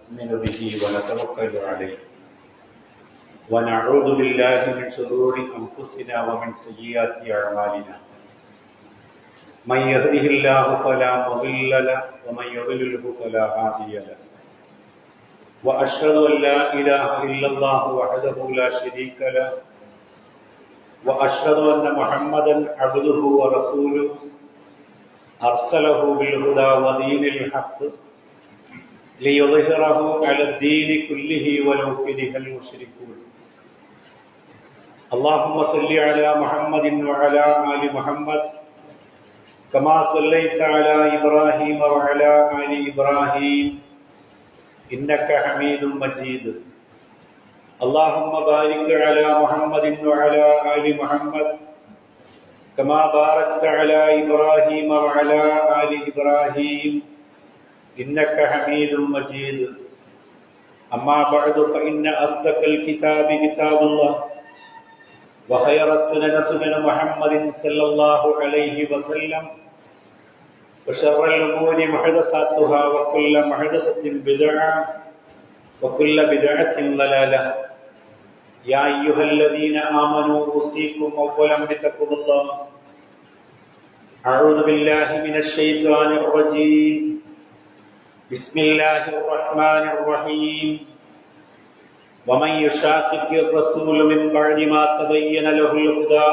نؤمن به ونتوكل عليه ونعوذ بالله من شرور أنفسنا ومن سيئات أعمالنا من يهده الله فلا مضل له ومن يضلله فلا هادي له وأشهد أن لا إله إلا الله وحده لا شريك له وأشهد أن محمدا عبده ورسوله أرسله بالهدى ودين الحق ليظهره على الدين كله ولو كره المشركون اللهم صل على محمد وعلى آل محمد كما صليت على إبراهيم وعلى آل إبراهيم إنك حميد مجيد اللهم بارك على محمد وعلى آل محمد كما باركت على إبراهيم وعلى آل إبراهيم إنك حميد مجيد أما بعد فإن أصدق الكتاب كتاب الله وخير السنن سنن محمد صلى الله عليه وسلم وشر الأمور محدثاتها وكل محدثة بدعة وكل بدعة ضلالة يا أيها الذين آمنوا أوصيكم أولا بتقوى الله أعوذ بالله من الشيطان الرجيم بسم الله الرحمن الرحيم ومن يشاقق الرسول من بعد ما تبين له الهدى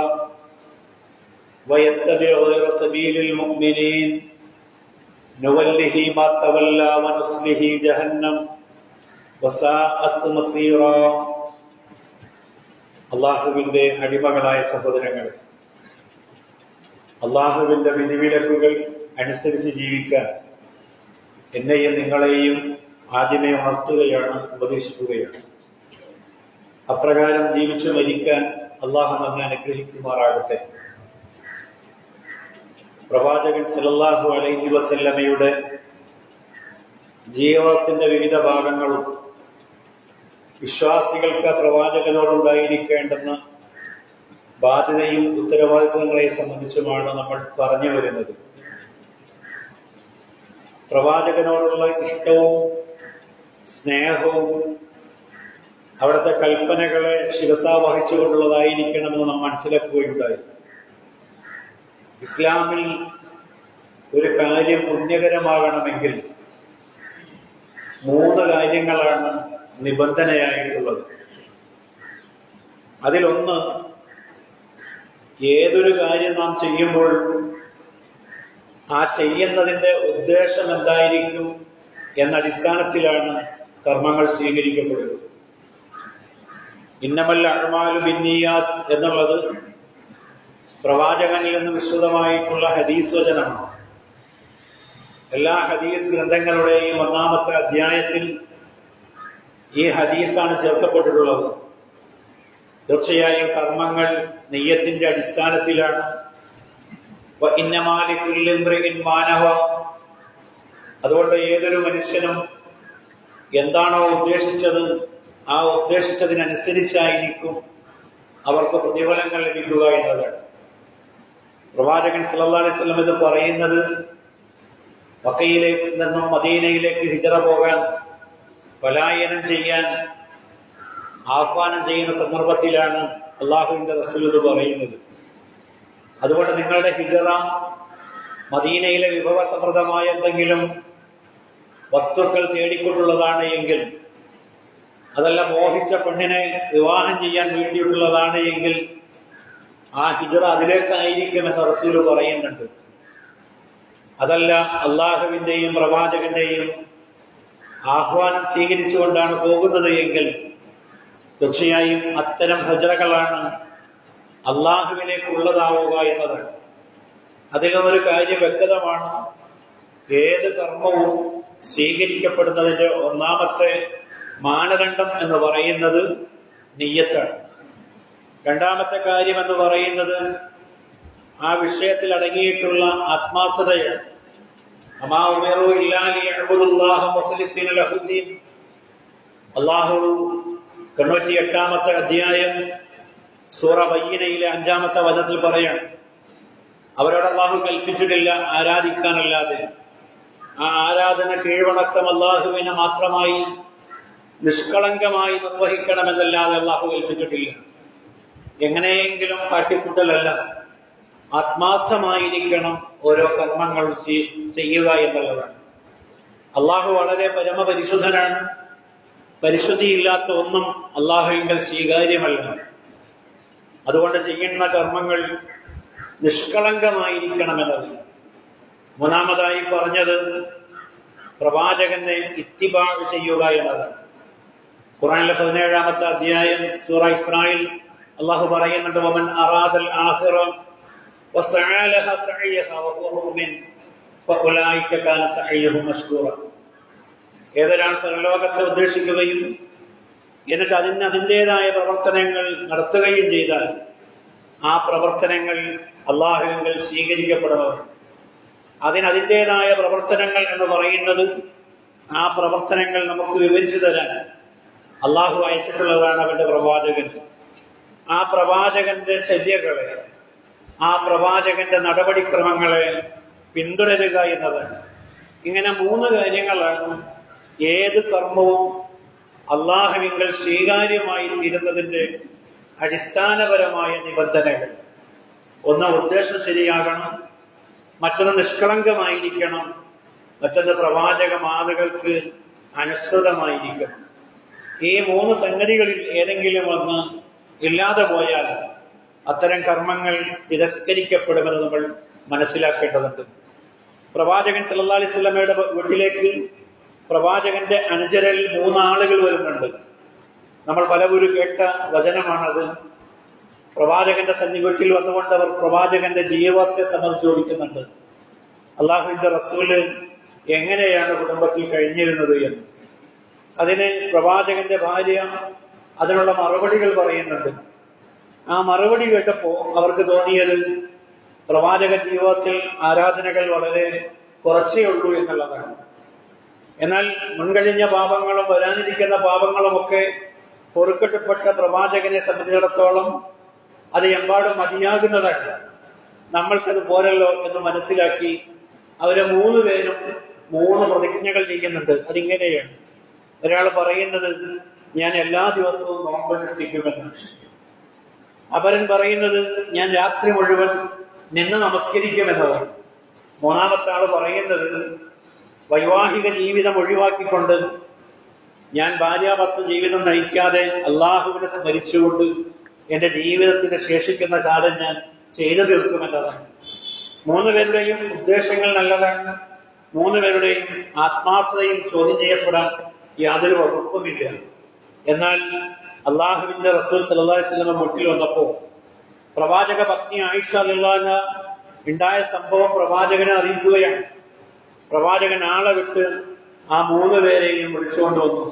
ويتبع غير سبيل المؤمنين نوله ما تولى ونصله جهنم وساءت مصيرا അള്ളാഹുവിന്റെ അടിമകളായ സഹോദരങ്ങളെ, അള്ളാഹുവിന്റെ വിധിവിലക്കുകൾ അനുസരിച്ച് ജീവിക്കാൻ എന്നെയും നിങ്ങളെയും ആദ്യമേ ഉണർത്തുകയാണ്, ഉപദേശിക്കുകയാണ്. അപ്രകാരം ജീവിച്ചു മരിക്കാൻ അള്ളാഹു നമ്മെ അനുഗ്രഹിക്കുമാറാകട്ടെ. പ്രവാചകൻ സല്ലല്ലാഹു അലൈഹി വസല്ലമയുടെ ജീവിതത്തിന്റെ വിവിധ ഭാഗങ്ങളും വിശ്വാസികൾക്ക് പ്രവാചകനോടുണ്ടായിരിക്കേണ്ടുന്ന ബാധ്യതയും ഉത്തരവാദിത്തങ്ങളെ സംബന്ധിച്ചുമാണ് നമ്മൾ പറഞ്ഞു വരുന്നത്. പ്രവാചകനോടുള്ള ഇഷ്ടവും സ്നേഹവും അവിടുത്തെ കൽപ്പനകളെ ശിരസാവഹിച്ചുകൊണ്ടുള്ളതായിരിക്കണമെന്ന് നാം മനസ്സിലാക്കുകയുണ്ടായി. ഇസ്ലാമിൽ ഒരു കാര്യം പുണ്യകരമാകണമെങ്കിൽ 3 കാര്യങ്ങളാണ് നിബന്ധനയായിട്ടുള്ളത്. അതിലൊന്ന്, ഏതൊരു കാര്യം നാം ചെയ്യുമ്പോൾ ആ ചെയ്യുന്നതിന്റെ ഉദ്ദേശം എന്തായിരിക്കും എന്ന അടിസ്ഥാനത്തിലാണ് കർമ്മങ്ങൾ സ്വീകരിക്കപ്പെടുന്നത്. ഇന്നമൽ അഅ്മാലു ബിന്നിയാത്ത് എന്നുള്ളത് പ്രവാചകനിൽ നിന്ന് വിശദമായിട്ടുള്ള ഹദീസ് വചനമാണ്. എല്ലാ ഹദീസ് ഗ്രന്ഥങ്ങളുടെയും 1-ാമത്തെ അധ്യായത്തിൽ ഈ ഹദീസാണ് ചേർക്കപ്പെട്ടിട്ടുള്ളത്. തീർച്ചയായും കർമ്മങ്ങൾ നിയ്യത്തിന്റെ അടിസ്ഥാനത്തിലാണ്. അതുകൊണ്ട് ഏതൊരു മനുഷ്യനും എന്താണോ ഉദ്ദേശിച്ചത് ആ ഉദ്ദേശിച്ചതിനനുസരിച്ചായിരിക്കും അവർക്ക് പ്രതിഫലങ്ങൾ ലഭിക്കുക എന്നതാണ്. പ്രവാചകൻ സല്ലല്ലാഹു അലൈഹി വസല്ലം ഇത് പറയുന്നത് മക്കയിലേക്ക് നിന്നും മദീനയിലേക്ക് ഹിജ്റ പോകാൻ, പലായനം ചെയ്യാൻ ആഹ്വാനം ചെയ്യുന്ന സന്ദർഭത്തിലാണ് അള്ളാഹുവിന്റെ റസൂൽ ഇത് പറയുന്നത്. അതുകൊണ്ട് നിങ്ങളുടെ ഹിജ്റ മദീനയിലെ വിഭവസമൃദ്ധമായ എന്തെങ്കിലും വസ്തുക്കൾ തേടിക്കൊണ്ടുള്ളതാണ് എങ്കിൽ, അതല്ല മോഹിച്ച പെണ്ണിനെ വിവാഹം ചെയ്യാൻ വേണ്ടിയിട്ടുള്ളതാണ് എങ്കിൽ ആ ഹിജ്റ അതിലേക്കായിരിക്കുമെന്ന് റസൂൽ പറയുന്നുണ്ട്. അതല്ല അള്ളാഹുവിന്റെയും പ്രവാചകന്റെയും ആഹ്വാനം സ്വീകരിച്ചുകൊണ്ടാണ് പോകുന്നത് എങ്കിൽ തീർച്ചയായും അത്തരം ഹിജ്റകളാണ് അള്ളാഹുവിലേക്കുള്ളതാവുക എന്നതാണ്. അതിൽ നിന്നൊരു കാര്യം വ്യക്തമാണ്. ഏത് കർമ്മവും സ്വീകരിക്കപ്പെടുന്നതിന്റെ 1-ാമത്തെ മാനദണ്ഡം എന്ന് പറയുന്നത് നിയ്യത്താണ്. 2-ാമത്തെ കാര്യം എന്ന് പറയുന്നത് ആ വിഷയത്തിൽ അടങ്ങിയിട്ടുള്ള ആത്മാർത്ഥതയാണ്. അള്ളാഹു 98-ാമത്തെ അധ്യായം സൂറ ബയ്യിനയിലെ 5-ാമത്തെ വചനത്തിൽ പറയാണ്, അവരോട് അള്ളാഹു കൽപ്പിച്ചിട്ടില്ല ആരാധിക്കാനല്ലാതെ, ആ ആരാധന കീഴ്വണക്കം അള്ളാഹുവിനെ മാത്രമായി നിഷ്കളങ്കമായി നിർവഹിക്കണമെന്നല്ലാതെ അള്ളാഹു ഏൽപ്പിച്ചിട്ടില്ല. എങ്ങനെയെങ്കിലും കാട്ടിക്കൂട്ടലല്ല, ആത്മാർത്ഥമായിരിക്കണം ഓരോ കർമ്മങ്ങൾ ചെയ്യുക എന്നുള്ളതാണ്. അള്ളാഹു വളരെ പരമപരിശുദ്ധനാണ്. പരിശുദ്ധിയില്ലാത്ത ഒന്നും അള്ളാഹുവിങ്കൽ സ്വീകാര്യമല്ല. അതുകൊണ്ട് ചെയ്യുന്ന കർമ്മങ്ങൾ നിഷ്കളങ്കമായിരിക്കണമെന്നത്. മൂന്നാമതായി പറഞ്ഞത് പ്രവാചകനെ ഇത്തിബാ ചെയ്യുക എന്നതാണ്. ഖുർആനിലെ 17-ാമത്തെ അധ്യായം സൂറ ഇസ്രായിൽ അള്ളാഹു പറയുന്നുണ്ട്, വമൻ അറാദൽ ആഖിറ വസഅ ലഹ സഅയഹ വഹുവ മുഅ്മിൻ ഫഉലൈക കാന സഅയുഹു മഷ്കൂറ. ഏതൊരാൾ പരലോകത്തെ ഉദ്ദേശിക്കുകയും എന്നിട്ട് അതിൻ്റെതായ പ്രവർത്തനങ്ങൾ നടത്തുകയും ചെയ്താൽ ആ പ്രവർത്തനങ്ങൾ അള്ളാഹുവിൽ സ്വീകരിക്കപ്പെടുന്നതാണ്. അതിൻ്റെതായ പ്രവർത്തനങ്ങൾ എന്ന് പറയുന്നത് ആ പ്രവർത്തനങ്ങൾ നമുക്ക് വിവരിച്ചു തരാൻ അള്ളാഹു അയച്ചിട്ടുള്ളതാണ് അവന്റെ പ്രവാചകൻ. ആ പ്രവാചകന്റെ ചര്യകളെ, ആ പ്രവാചകന്റെ നടപടിക്രമങ്ങളെ പിന്തുടരുക എന്നതാണ്. ഇങ്ങനെ 3 കാര്യങ്ങളാണ് ഏത് കർമ്മവും അള്ളാഹുവിങ്കൽ സ്വീകാര്യമായി തീരുന്നതിന്റെ അടിസ്ഥാനപരമായ നിബന്ധനകൾ. ഒന്ന്, ഉദ്ദേശം ശരിയാകണം. മറ്റൊന്ന് നിഷ്കളങ്കമായിരിക്കണം. മറ്റൊന്ന് പ്രവാചക മാതൃകൾക്ക് അനുസൃതമായിരിക്കണം. ഈ 3 സംഗതികളിൽ ഏതെങ്കിലും ഒന്ന് ഇല്ലാതെ പോയാൽ അത്തരം കർമ്മങ്ങൾ തിരസ്കരിക്കപ്പെടുമെന്ന് നമ്മൾ മനസ്സിലാക്കേണ്ടതുണ്ട്. പ്രവാചകൻ സല്ലല്ലാഹു അലൈഹി വസല്ലമയുടെ വീട്ടിലേക്ക് പ്രവാചകന്റെ അനുചരരിൽ 3 ആളുകൾ വരുന്നുണ്ട്. നമ്മൾ പലവരും കേട്ട വചനമാണത്. പ്രവാചകന്റെ വീട്ടിൽ വന്നുകൊണ്ട് അവർ പ്രവാചകന്റെ ജീവിതത്തെ സംബന്ധിച്ച് ചോദിക്കുന്നുണ്ട്. അള്ളാഹുവിന്റെ റസൂല് എങ്ങനെയാണ് കുടുംബത്തിൽ കഴിഞ്ഞിരുന്നത് എന്ന്. അതിന് പ്രവാചകന്റെ ഭാര്യ അതിനുള്ള മറുപടികൾ പറയുന്നുണ്ട്. ആ മറുപടി കേട്ടപ്പോ അവർക്ക് തോന്നിയത് പ്രവാചക ജീവിതത്തിൽ ആരാധനകൾ വളരെ കുറച്ചേ ഉള്ളൂ എന്നുള്ളതാണ്. എന്നാൽ മുൻകഴിഞ്ഞ പാപങ്ങളും വരാനിരിക്കുന്ന പാപങ്ങളുമൊക്കെ പൊറുക്കപ്പെട്ട പ്രവാചകനെ സംബന്ധിച്ചിടത്തോളം അത് എമ്പാടും മതിയാകുന്നതാണ്. നമ്മൾക്കത് പോരല്ലോ എന്ന് മനസ്സിലാക്കി അവരെ 3 പേരും 3 പ്രതിജ്ഞകൾ ചെയ്യുന്നുണ്ട്. അതിങ്ങനെയാണ്. ഒരാൾ പറയുന്നത്, ഞാൻ എല്ലാ ദിവസവും നോമ്പനുഷ്ഠിക്കുമെന്നാണ്. അപരൻ പറയുന്നത്, ഞാൻ രാത്രി മുഴുവൻ നിന്ന് നമസ്കരിക്കുമെന്നതാണ്. 3-ാമത്തെ ആൾ പറയുന്നത്, വൈവാഹിക ജീവിതം ഒഴിവാക്കിക്കൊണ്ട് ഞാൻ ഭാര്യാഭർത്തൃ ജീവിതം നയിക്കാതെ അള്ളാഹുവിനെ സ്മരിച്ചുകൊണ്ട് എന്റെ ജീവിതത്തിന്റെ ശേഷിക്കുന്ന കാലം ഞാൻ ചെയ്തു തീർക്കുമെന്നതാണ്. 3 പേരുടെയും ഉദ്ദേശങ്ങൾ നല്ലതാണ്. 3 പേരുടെയും ആത്മാർത്ഥതയും ചോദ്യം ചെയ്യപ്പെടാൻ യാതൊരു വകുപ്പുമില്ല. എന്നാൽ അള്ളാഹുവിന്റെ റസൂൽ സല്ലല്ലാഹു അലൈഹി വസല്ലം വീട്ടിൽ വന്നപ്പോ പ്രവാചക പത്നി ആയിഷ റളിയല്ലാഹു അൻഹ ഉണ്ടായ സംഭവം പ്രവാചകനെ അറിയിക്കുകയാണ്. പ്രവാചകൻ ആളെ വിട്ട് ആ 3 പേരെയും വിളിച്ചുകൊണ്ട് വന്നു.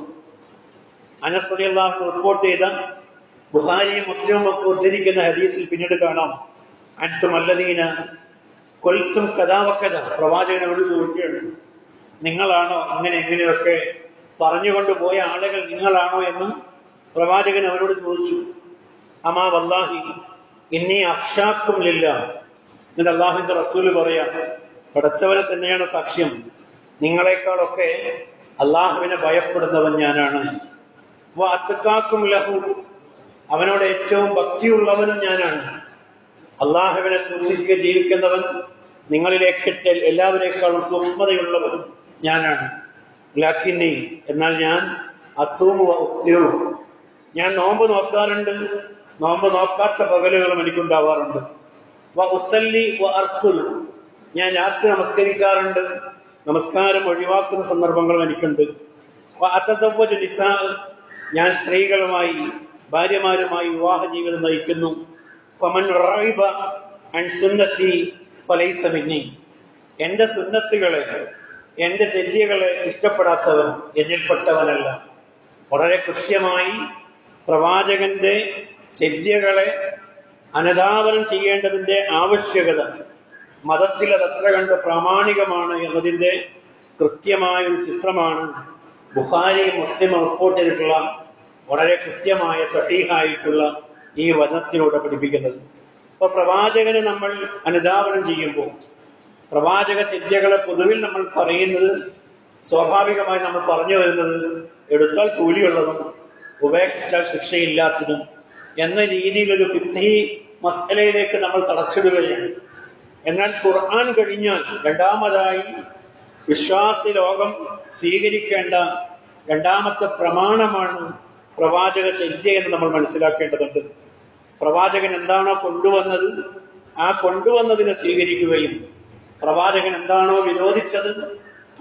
അനസ് റളിയല്ലാഹു അൻഹു റിപ്പോർട്ട് ചെയ്ത ബുഖാരിയും മുസ്ലിമും ഒക്കെ ഉദ്ധരിക്കുന്ന ഹദീസിൽ പിന്നീട് കാണാം, അൻതും അല്ലദീന കൊൽത്തും കഥാവക്കഥ. പ്രവാചകനോട് ചോദിക്കുകയാണ്, നിങ്ങളാണോ ഇങ്ങനെയൊക്കെ പറഞ്ഞുകൊണ്ട് പോയ ആളുകൾ നിങ്ങളാണോ എന്ന് പ്രവാചകൻ അവരോട് ചോദിച്ചു. അമാ വല്ലാഹി ഇന്നി അഖ്ശാക്കും ലില്ലാഹ്. എന്നിട്ട് അള്ളാഹുവിന്റെ റസൂല് പറയാം, പടച്ചവനെ തന്നെയാണ് സാക്ഷ്യം, നിങ്ങളെക്കാളൊക്കെ അള്ളാഹുവിനെ ഭയപ്പെടുന്നവൻ ഞാനാണ്. വഅത്ഖാക്കും ലഹു, അവനോട് ഏറ്റവും ഭക്തിയുള്ളവനും ഞാനാണ്. അള്ളാഹുവിനെ സൂക്ഷിച്ച് ജീവിക്കുന്നവൻ നിങ്ങളിലേക്ക് എല്ലാവരേക്കാളും സൂക്ഷ്മതയുള്ളവനും ഞാനാണ്. ലാക്കിന്നി, എന്നാൽ ഞാൻ അസൂമു വഅഫ്തിറു, ഞാൻ നോമ്പ് നോക്കാറുണ്ട്, നോമ്പ് നോക്കാത്ത പകലുകളും എനിക്കുണ്ടാവാറുണ്ട്. വ ഉസല്ലി വ അർക്കുൽ, ഞാൻ രാത്രി നമസ്കരിക്കാറുണ്ട്, നമസ്കാരം ഒഴിവാക്കുന്ന സന്ദർഭങ്ങളും എനിക്കുണ്ട്. വ അതസവ്വജു നിസാ, ഞാൻ സ്ത്രീകളുമായി ഭാര്യമാരുമായി വിവാഹ ജീവിതം നയിക്കുന്നു. ഫമൻ റഗിബ അൻ സുന്നത്തി ഫലൈസ മിന്നി, എന്റെ സുന്നത്തുകളെ, എന്റെ ചര്യകളെ ഇഷ്ടപ്പെടാത്തവൻ എന്നിൽപ്പെട്ടവനല്ല. വളരെ കൃത്യമായി പ്രവാചകന്റെ ചര്യകളെ അനുധാവനം ചെയ്യേണ്ടതിന്റെ ആവശ്യകത മതത്തിൽ അതത്ര കണ്ട് പ്രാമാണികമാണ് എന്നതിന്റെ കൃത്യമായൊരു ചിത്രമാണ് ബുഖാരി മുസ്ലിം റിപ്പോർട്ട് ചെയ്തിട്ടുള്ള വളരെ കൃത്യമായ സഹീഹായിട്ടുള്ള ഈ വചനത്തിലൂടെ പഠിപ്പിക്കുന്നത്. അപ്പൊ പ്രവാചകനെ നമ്മൾ അനുധാവനം ചെയ്യുമ്പോൾ പ്രവാചക ചര്യകളെ പൊതുവിൽ നമ്മൾ പറയുന്നത്, സ്വാഭാവികമായി നമ്മൾ പറഞ്ഞു വരുന്നത്, എടുത്താൽ കൂലിയുള്ളതും ഉപേക്ഷിച്ചാൽ ശിക്ഷയില്ലാത്തതും എന്ന രീതിയിലൊരു ഫിഖ്ഹി മസ്അലയിലേക്ക് നമ്മൾ തളച്ചിടുകയാണ്. എന്നാൽ ഖുർആൻ കഴിഞ്ഞാൽ രണ്ടാമതായി വിശ്വാസി ലോകം സ്വീകരിക്കേണ്ട രണ്ടാമത്തെ പ്രമാണമാണ് പ്രവാചക ചര്യ എന്ന് നമ്മൾ മനസ്സിലാക്കേണ്ടതുണ്ട്. പ്രവാചകൻ എന്താണോ കൊണ്ടുവന്നത് ആ കൊണ്ടുവന്നതിനെ സ്വീകരിക്കുകയും പ്രവാചകൻ എന്താണോ വിരോധിച്ചത്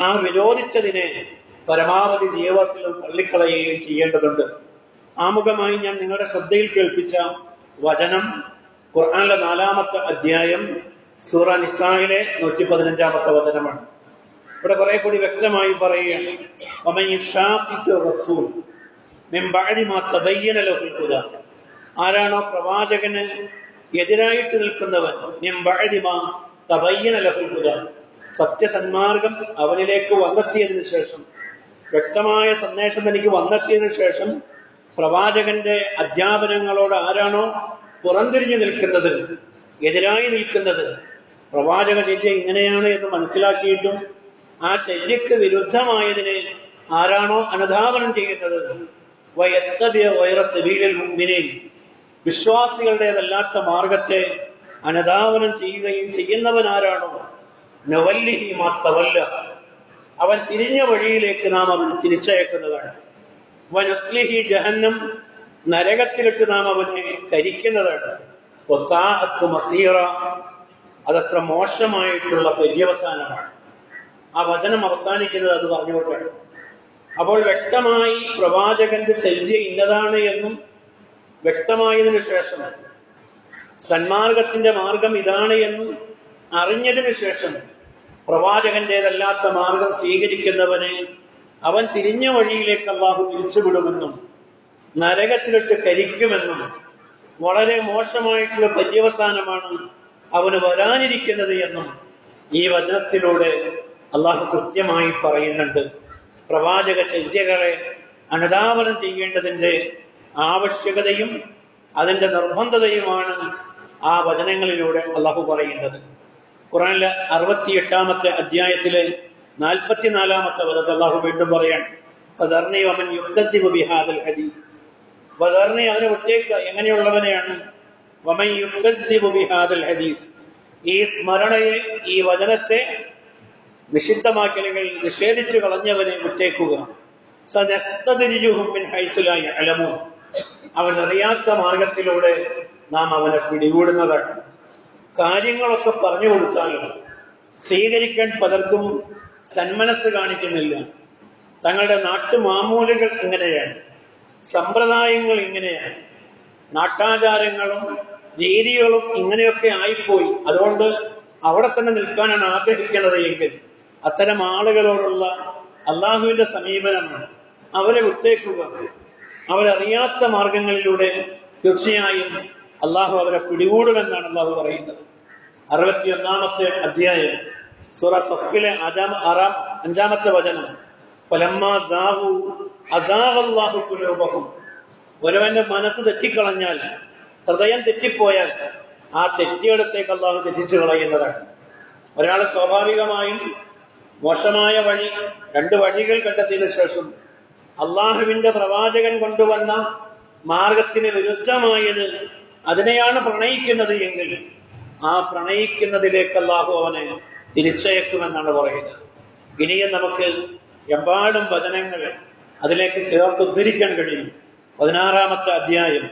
ആ വിരോധിച്ചതിനെ പരമാവധി ജീവിതത്തിൽ തള്ളിക്കളയുകയും ചെയ്യേണ്ടതുണ്ട്. ആമുഖമായി ഞാൻ നിങ്ങളുടെ ശ്രദ്ധയിൽ കേൾപ്പിച്ച വചനം ഖുർആനിലെ 4-ാമത്തെ അധ്യായം സൂറ നിസായിലെ 115-ാമത്തെ വചനമാണ്. ഇവിടെ കുറെ കൂടി വ്യക്തമായി പറയുകയാണ്, ആരാണോ പ്രവാചകന് എതിരായിട്ട് നിൽക്കുന്നവൻ, സത്യസന്മാർഗം അവനിലേക്ക് വന്നെത്തിയതിനു ശേഷം, വ്യക്തമായ സന്ദേശം തനിക്ക് വന്നെത്തിയതിനു ശേഷം പ്രവാചകന്റെ അധ്യാപനങ്ങളോട് ആരാണോ പുറംതിരിഞ്ഞു നിൽക്കുന്നത്, എതിരായി നിൽക്കുന്നത്, പ്രവാചക ചര്യ ഇങ്ങനെയാണ് എന്ന് മനസ്സിലാക്കിയിട്ടും ആ ചര്യക്ക് വിരുദ്ധമായതിനെ ആരാണോ അനുധാവനം ചെയ്യുന്നത്, വിശ്വാസികളുടേതല്ലാത്ത മാർഗത്തെ അനുധാവനം ചെയ്യുകയും ചെയ്യുന്നവൻ ആരാണോ, നവല്ലിഹി മാത്തവല്ല, അവൻ തിരിഞ്ഞ വഴിയിലേക്ക് നാം അവന് തിരിച്ചയക്കുന്നതാണ്. വനുസ്ലിഹി ജഹന്നം, നരകത്തിലിട്ട് നാം അവനെ കരിക്കുന്നതാണ്. വസാഅത്ത് മസീറ, അതത്ര മോശമായിട്ടുള്ള പര്യവസാനമാണ്. ആ വചനം അവസാനിക്കുന്നത് അത് പറഞ്ഞുകൊണ്ടാണ്. അപ്പോൾ വ്യക്തമായി പ്രവാചകന്റെ ചര്യ ഇന്നതാണ് എന്നും വ്യക്തമായതിനു ശേഷം, സന്മാർഗത്തിന്റെ മാർഗം ഇതാണ് എന്നും അറിഞ്ഞതിനു ശേഷം പ്രവാചകന്റേതല്ലാത്ത മാർഗം സ്വീകരിക്കുന്നവനെ അവൻ തിരിഞ്ഞ വഴിയിലേക്ക് അള്ളാഹു തിരിച്ചുവിടുമെന്നും നരകത്തിലിട്ട് കരിക്കുമെന്നും വളരെ മോശമായിട്ടുള്ള പര്യവസാനമാണ് അവന് വരാനിരിക്കുന്നത് എന്നും ഈ വചനത്തിലൂടെ അള്ളാഹു കൃത്യമായി പറയുന്നുണ്ട്. പ്രവാചക ചര്യകളെ അനുധാവനം ചെയ്യേണ്ടതിന്റെ ആവശ്യകതയും അതിന്റെ നിർബന്ധതയുമാണ് ആ വചനങ്ങളിലൂടെ അള്ളാഹു പറയുന്നത്. ഖുർആനിലെ 68-ാമത്തെ അധ്യായത്തിലെ 44-ാമത്തെ വചനത്തിൽ അള്ളാഹു വീണ്ടും പറയാൻ, ഫദർനി വമൻ യുക്കദ്ദിബു ബിഹാദൽ ഹദീസ്, ഫദർനി അവനെ വിട്ടേക്ക്. എങ്ങനെയുള്ളവനെയാണ്? വമൻ യുക്കദ്ദിബു ബിഹാദൽ ഹദീസ്, ഈ സ്മരണയെ, ഈ വചനത്തെ നിഷിദ്ധമാക്കി അല്ലെങ്കിൽ നിഷേധിച്ചു കളഞ്ഞവനെ വിട്ടേക്കുക. സനസ്തദ്രിജുഹും മിൻ ഹൈസു ലാ യഅലമൂൻ, അവനറിയാത്ത മാർഗത്തിലൂടെ നാം അവനെ പിടികൂടുന്നതാണ്. കാര്യങ്ങളൊക്കെ പറഞ്ഞു കൊടുത്താലും സ്വീകരിക്കാൻ പലർക്കും സന്മനസ് കാണിക്കുന്നില്ല. തങ്ങളുടെ നാട്ടുമാമൂലുകൾ ഇങ്ങനെയാണ്, സമ്പ്രദായങ്ങൾ ഇങ്ങനെയാണ്, നാട്ടാചാരങ്ങളും രീതികളും ഇങ്ങനെയൊക്കെ ആയിപ്പോയി, അതുകൊണ്ട് അവിടെ തന്നെ നിൽക്കാനാണ് ആഗ്രഹിക്കുന്നത് എങ്കിൽ അത്തരം ആളുകളോടുള്ള അള്ളാഹുവിന്റെ സമീപനമാണ് അവരെ വിട്ടേക്കുക. അവരറിയാത്ത മാർഗങ്ങളിലൂടെ തീർച്ചയായും അള്ളാഹു അവരെ പിടികൂടുമെന്നാണ് അള്ളാഹു പറയുന്നത്. 61-ാമത്തെ അധ്യായം സൂറ സഫിലെ 5-ാമത്തെ വചനം, ഫലമ്മാ സാഗു അസാഗല്ലാഹു ഖുലൂബഹും, ഒരുവന്റെ മനസ്സ് തെറ്റിക്കളഞ്ഞാൽ, ഹൃദയം തെറ്റിപ്പോയാൽ ആ തെറ്റിയിടത്തേക്ക് അള്ളാഹു തെറ്റിച്ചു കളയുന്നതാണ്. ഒരാൾ സ്വാഭാവികമായും മോശമായ വഴി, 2 വഴികൾ കണ്ടെത്തിയതിനു ശേഷം അള്ളാഹുവിന്റെ പ്രവാചകൻ കൊണ്ടുവന്ന മാർഗത്തിന് വിരുദ്ധമായത് അതിനെയാണ് പ്രണയിക്കുന്നത് എങ്കിൽ ആ പ്രണയിക്കുന്നതിലേക്ക് അള്ളാഹു അവനെ തിരിച്ചയക്കുമെന്നാണ് പറയുന്നത്. ഇനിയും നമുക്ക് എമ്പാടും വചനങ്ങൾ അതിലേക്ക് ചേർത്ത് ഉദ്ധരിക്കാൻ കഴിയും. 16-ാമത്തെ അധ്യായം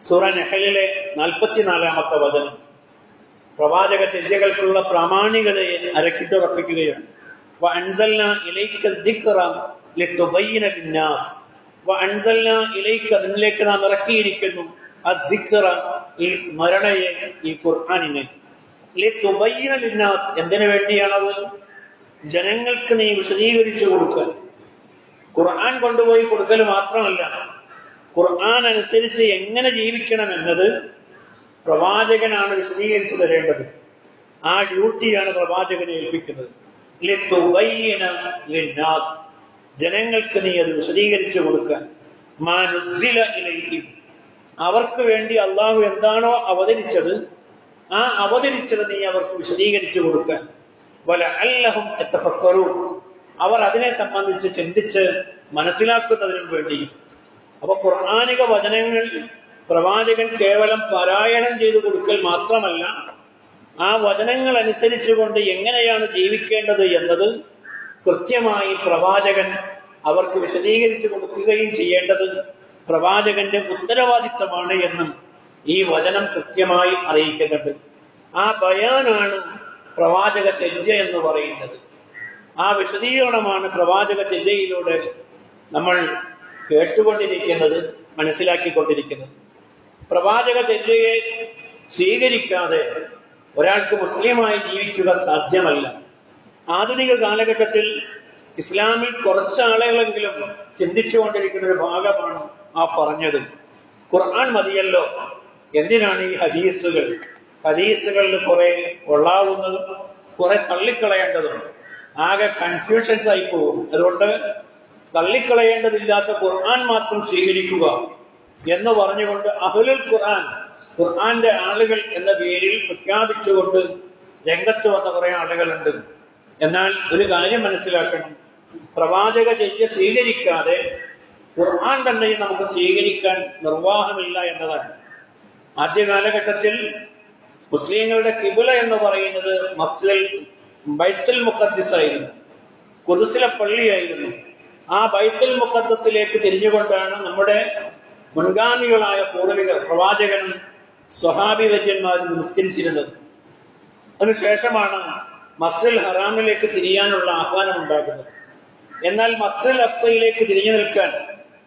സൂറ നഹലിലെ 44-ാമത്തെ വചനം പ്രവാചക ചര്യകൾക്കുള്ള പ്രാമാണികതയെ അരക്കിട്ടുറപ്പിക്കുകയാണ്. വഅൻസൽനാ ഇലൈക ദിക്റ ലിതുബയ്യിന ലിന്നാസ്, വഅൻസൽനാ ഇലൈക, അതിലേക്ക് നാം ഇറക്കിയിരിക്കുന്നു, അദ്ദിക്റ, ഈ സ്മരണയെ, ഈ ഖുർആനിനെ, ലിതുബയ്യിന ലിന്നാസ്, എന്തിനു വേണ്ടിയാണത്? ജനങ്ങൾക്ക് നീ വിശദീകരിച്ചു കൊടുക്കുക. ഖുർആൻ കൊണ്ടുപോയി കൊടുക്കൽ മാത്രമല്ല, ഖുർആൻ അനുസരിച്ച് എങ്ങനെ ജീവിക്കണം എന്നത് പ്രവാചകനാണ് വിശദീകരിച്ചു തരേണ്ടത്. ആ ഡ്യൂട്ടിയാണ് പ്രവാചകനെ ഏൽപ്പിക്കുന്നത്. ലിതുബയ്യിന ലിന്നാസ്, ജനങ്ങൾക്ക് നീ അത് വിശദീകരിച്ചു കൊടുക്കാൻ. മാ നുസ്സില ഇലൈഹിം, അവർക്ക് വേണ്ടി അള്ളാഹു എന്താണോ അവതരിച്ചത് ആ അവതരിച്ചത് നീ അവർക്ക് വിശദീകരിച്ചു കൊടുക്കാൻ. വലഅല്ലഹും യതഫക്കറൂൻ, അവർ അതിനെ സംബന്ധിച്ച് ചിന്തിച്ച് മനസ്സിലാക്കുന്നതിനും വേണ്ടി. അപ്പൊ ഖുർആനിക വചനങ്ങൾ പ്രവാചകൻ കേവലം പാരായണം ചെയ്തു കൊടുക്കൽ മാത്രമല്ല, ആ വചനങ്ങൾ അനുസരിച്ചുകൊണ്ട് എങ്ങനെയാണ് ജീവിക്കേണ്ടത് എന്നത് കൃത്യമായി പ്രവാചകൻ അവർക്ക് വിശദീകരിച്ചു കൊടുക്കുകയും ചെയ്യേണ്ടത് പ്രവാചകന്റെ ഉത്തരവാദിത്തമാണ് എന്നും ഈ വചനം കൃത്യമായി അറിയിക്കുന്നുണ്ട്. ആ ബയാനാണ് പ്രവാചക ചര്യ എന്ന് പറയുന്നത്. ആ വിശദീകരണമാണ് പ്രവാചക ചര്യയിലൂടെ നമ്മൾ കേട്ടുകൊണ്ടിരിക്കുന്നത്, മനസ്സിലാക്കിക്കൊണ്ടിരിക്കുന്നത്. പ്രവാചക ചര്യയെ സ്വീകരിക്കാതെ ഒരാൾക്ക് മുസ്ലിമായി ജീവിക്കുക സാധ്യമല്ല. ആധുനിക കാലഘട്ടത്തിൽ ഇസ്ലാമിൽ കുറച്ചാളുകളെങ്കിലും ചിന്തിച്ചുകൊണ്ടിരിക്കുന്ന ഒരു ഭാഗമാണ് ആ പറഞ്ഞത്. ഖുർആൻ മതിയല്ലോ, എന്തിനാണ് ഈ ഹദീസുകൾ? ഹദീസുകളിൽ കുറെ കൊള്ളാവുന്നതും കുറെ തള്ളിക്കളയേണ്ടതും, ആകെ കൺഫ്യൂഷൻസ് ആയി പോകും. അതുകൊണ്ട് തള്ളിക്കളയേണ്ടതില്ലാത്ത ഖുർആൻ മാത്രം സ്വീകരിക്കുക എന്ന് പറഞ്ഞുകൊണ്ട് അഹ്ലുൽ ഖുർആൻ, ഖുർആന്റെ ആളുകൾ എന്ന പേരിൽ പ്രഖ്യാപിച്ചുകൊണ്ട് രംഗത്ത് വന്ന കുറെ ആളുകളുണ്ട്. എന്നാൽ ഒരു കാര്യം മനസ്സിലാക്കണം, പ്രവാചക ചര്യ സ്വീകരിക്കാതെ ഖുർആൻ തന്നെ നമുക്ക് സ്വീകരിക്കാൻ നിർവാഹമില്ല എന്നതാണ്. ആദ്യ കാലഘട്ടത്തിൽ മുസ്ലിങ്ങളുടെ കിബില എന്ന് പറയുന്നത് മസ്ജിദുൽ ബൈത്തുൽ മുഖദ്ദിസ് ആയിരുന്നു, ഖുദ്സിലെ പള്ളിയായിരുന്നു. ആ ബൈത്തുൽ മുഖദ്ദസിലേക്ക് തിരിഞ്ഞുകൊണ്ടാണ് നമ്മുടെ മുൻഗാമികളായ പൂർവികർ, പ്രവാചകനും സ്വഹാബി വര്യന്മാരും നമസ്കരിച്ചിരുന്നത്. അതിനുശേഷമാണ് മസ്ജിദുൽ ഹറാമിലേക്ക് തിരിയാനുള്ള ആഹ്വാനം ഉണ്ടാകുന്നത്. എന്നാൽ മസ്ജിദുൽ അഖ്സയിലേക്ക് തിരിഞ്ഞു നിൽക്കാൻ,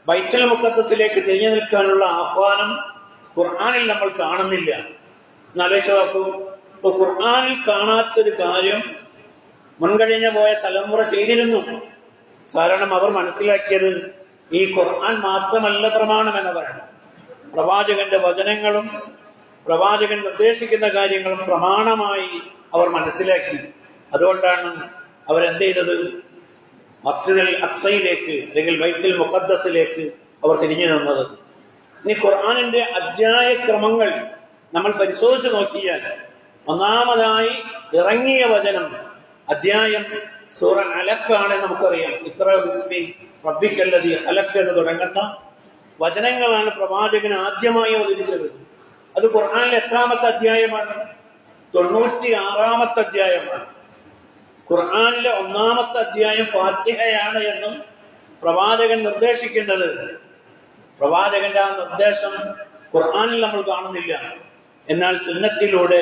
ബൈത്തുൽ മുഖദ്ദസിലേക്ക് തിരിഞ്ഞു നിൽക്കാനുള്ള ആഹ്വാനം ഖുർആനിൽ നമ്മൾ കാണുന്നില്ല. എന്നാലോചിച്ച് നോക്കൂ, ഇപ്പൊ ഖുർആനിൽ കാണാത്തൊരു കാര്യം മുൻകഴിഞ്ഞ പോയ തലമുറ ചെയ്തിരുന്നു. കാരണം അവർ മനസ്സിലാക്കിയത് ഈ ഖുർആൻ മാത്രമല്ല പ്രമാണം എന്നതാണ്. പ്രവാചകന്റെ വചനങ്ങളും പ്രവാചകൻ നിർദ്ദേശിക്കുന്ന കാര്യങ്ങളും പ്രമാണമായി അവർ മനസ്സിലാക്കി. അതുകൊണ്ടാണ് അവരെന്ത് ചെയ്തത്? മസ്ജിദുൽ അഖ്സയിലേക്ക് അല്ലെങ്കിൽ ബൈത്തുൽ മുഖദ്ദസിലേക്ക് അവർ തിരിഞ്ഞു നിന്നത്. ഇനി ഖുർആനിന്റെ അധ്യായ ക്രമങ്ങൾ നമ്മൾ പരിശോധിച്ച് നോക്കിയാൽ, ഒന്നാമതായി ഇറങ്ങിയ വചനം അധ്യായം സൂറ അലക്കാണ്. നമുക്കറിയാം, ഇഖ്റ ബിസ്മി റബ്ബിക്കല്ലദീ ഖലഖ് എന്ന് തുടങ്ങുന്ന വചനങ്ങളാണ് പ്രവാചകൻ ആദ്യമായി അവതരിച്ചത്. അത് ഖുർആനിലെ എത്രാമത്തെ അധ്യായമാണ്? 96-ാമത്തെ അധ്യായമാണ്. ഖുർആനിലെ ഒന്നാമത്തെ അധ്യായം ഫാത്തിഹയാണ് എന്നും പ്രവാചകൻ നിർദ്ദേശിക്കുന്നത്. പ്രവാചകന്റെ ആ നിർദ്ദേശം ഖുർആനിൽ നമ്മൾ കാണുന്നില്ല. എന്നാൽ സുന്നത്തിലൂടെ,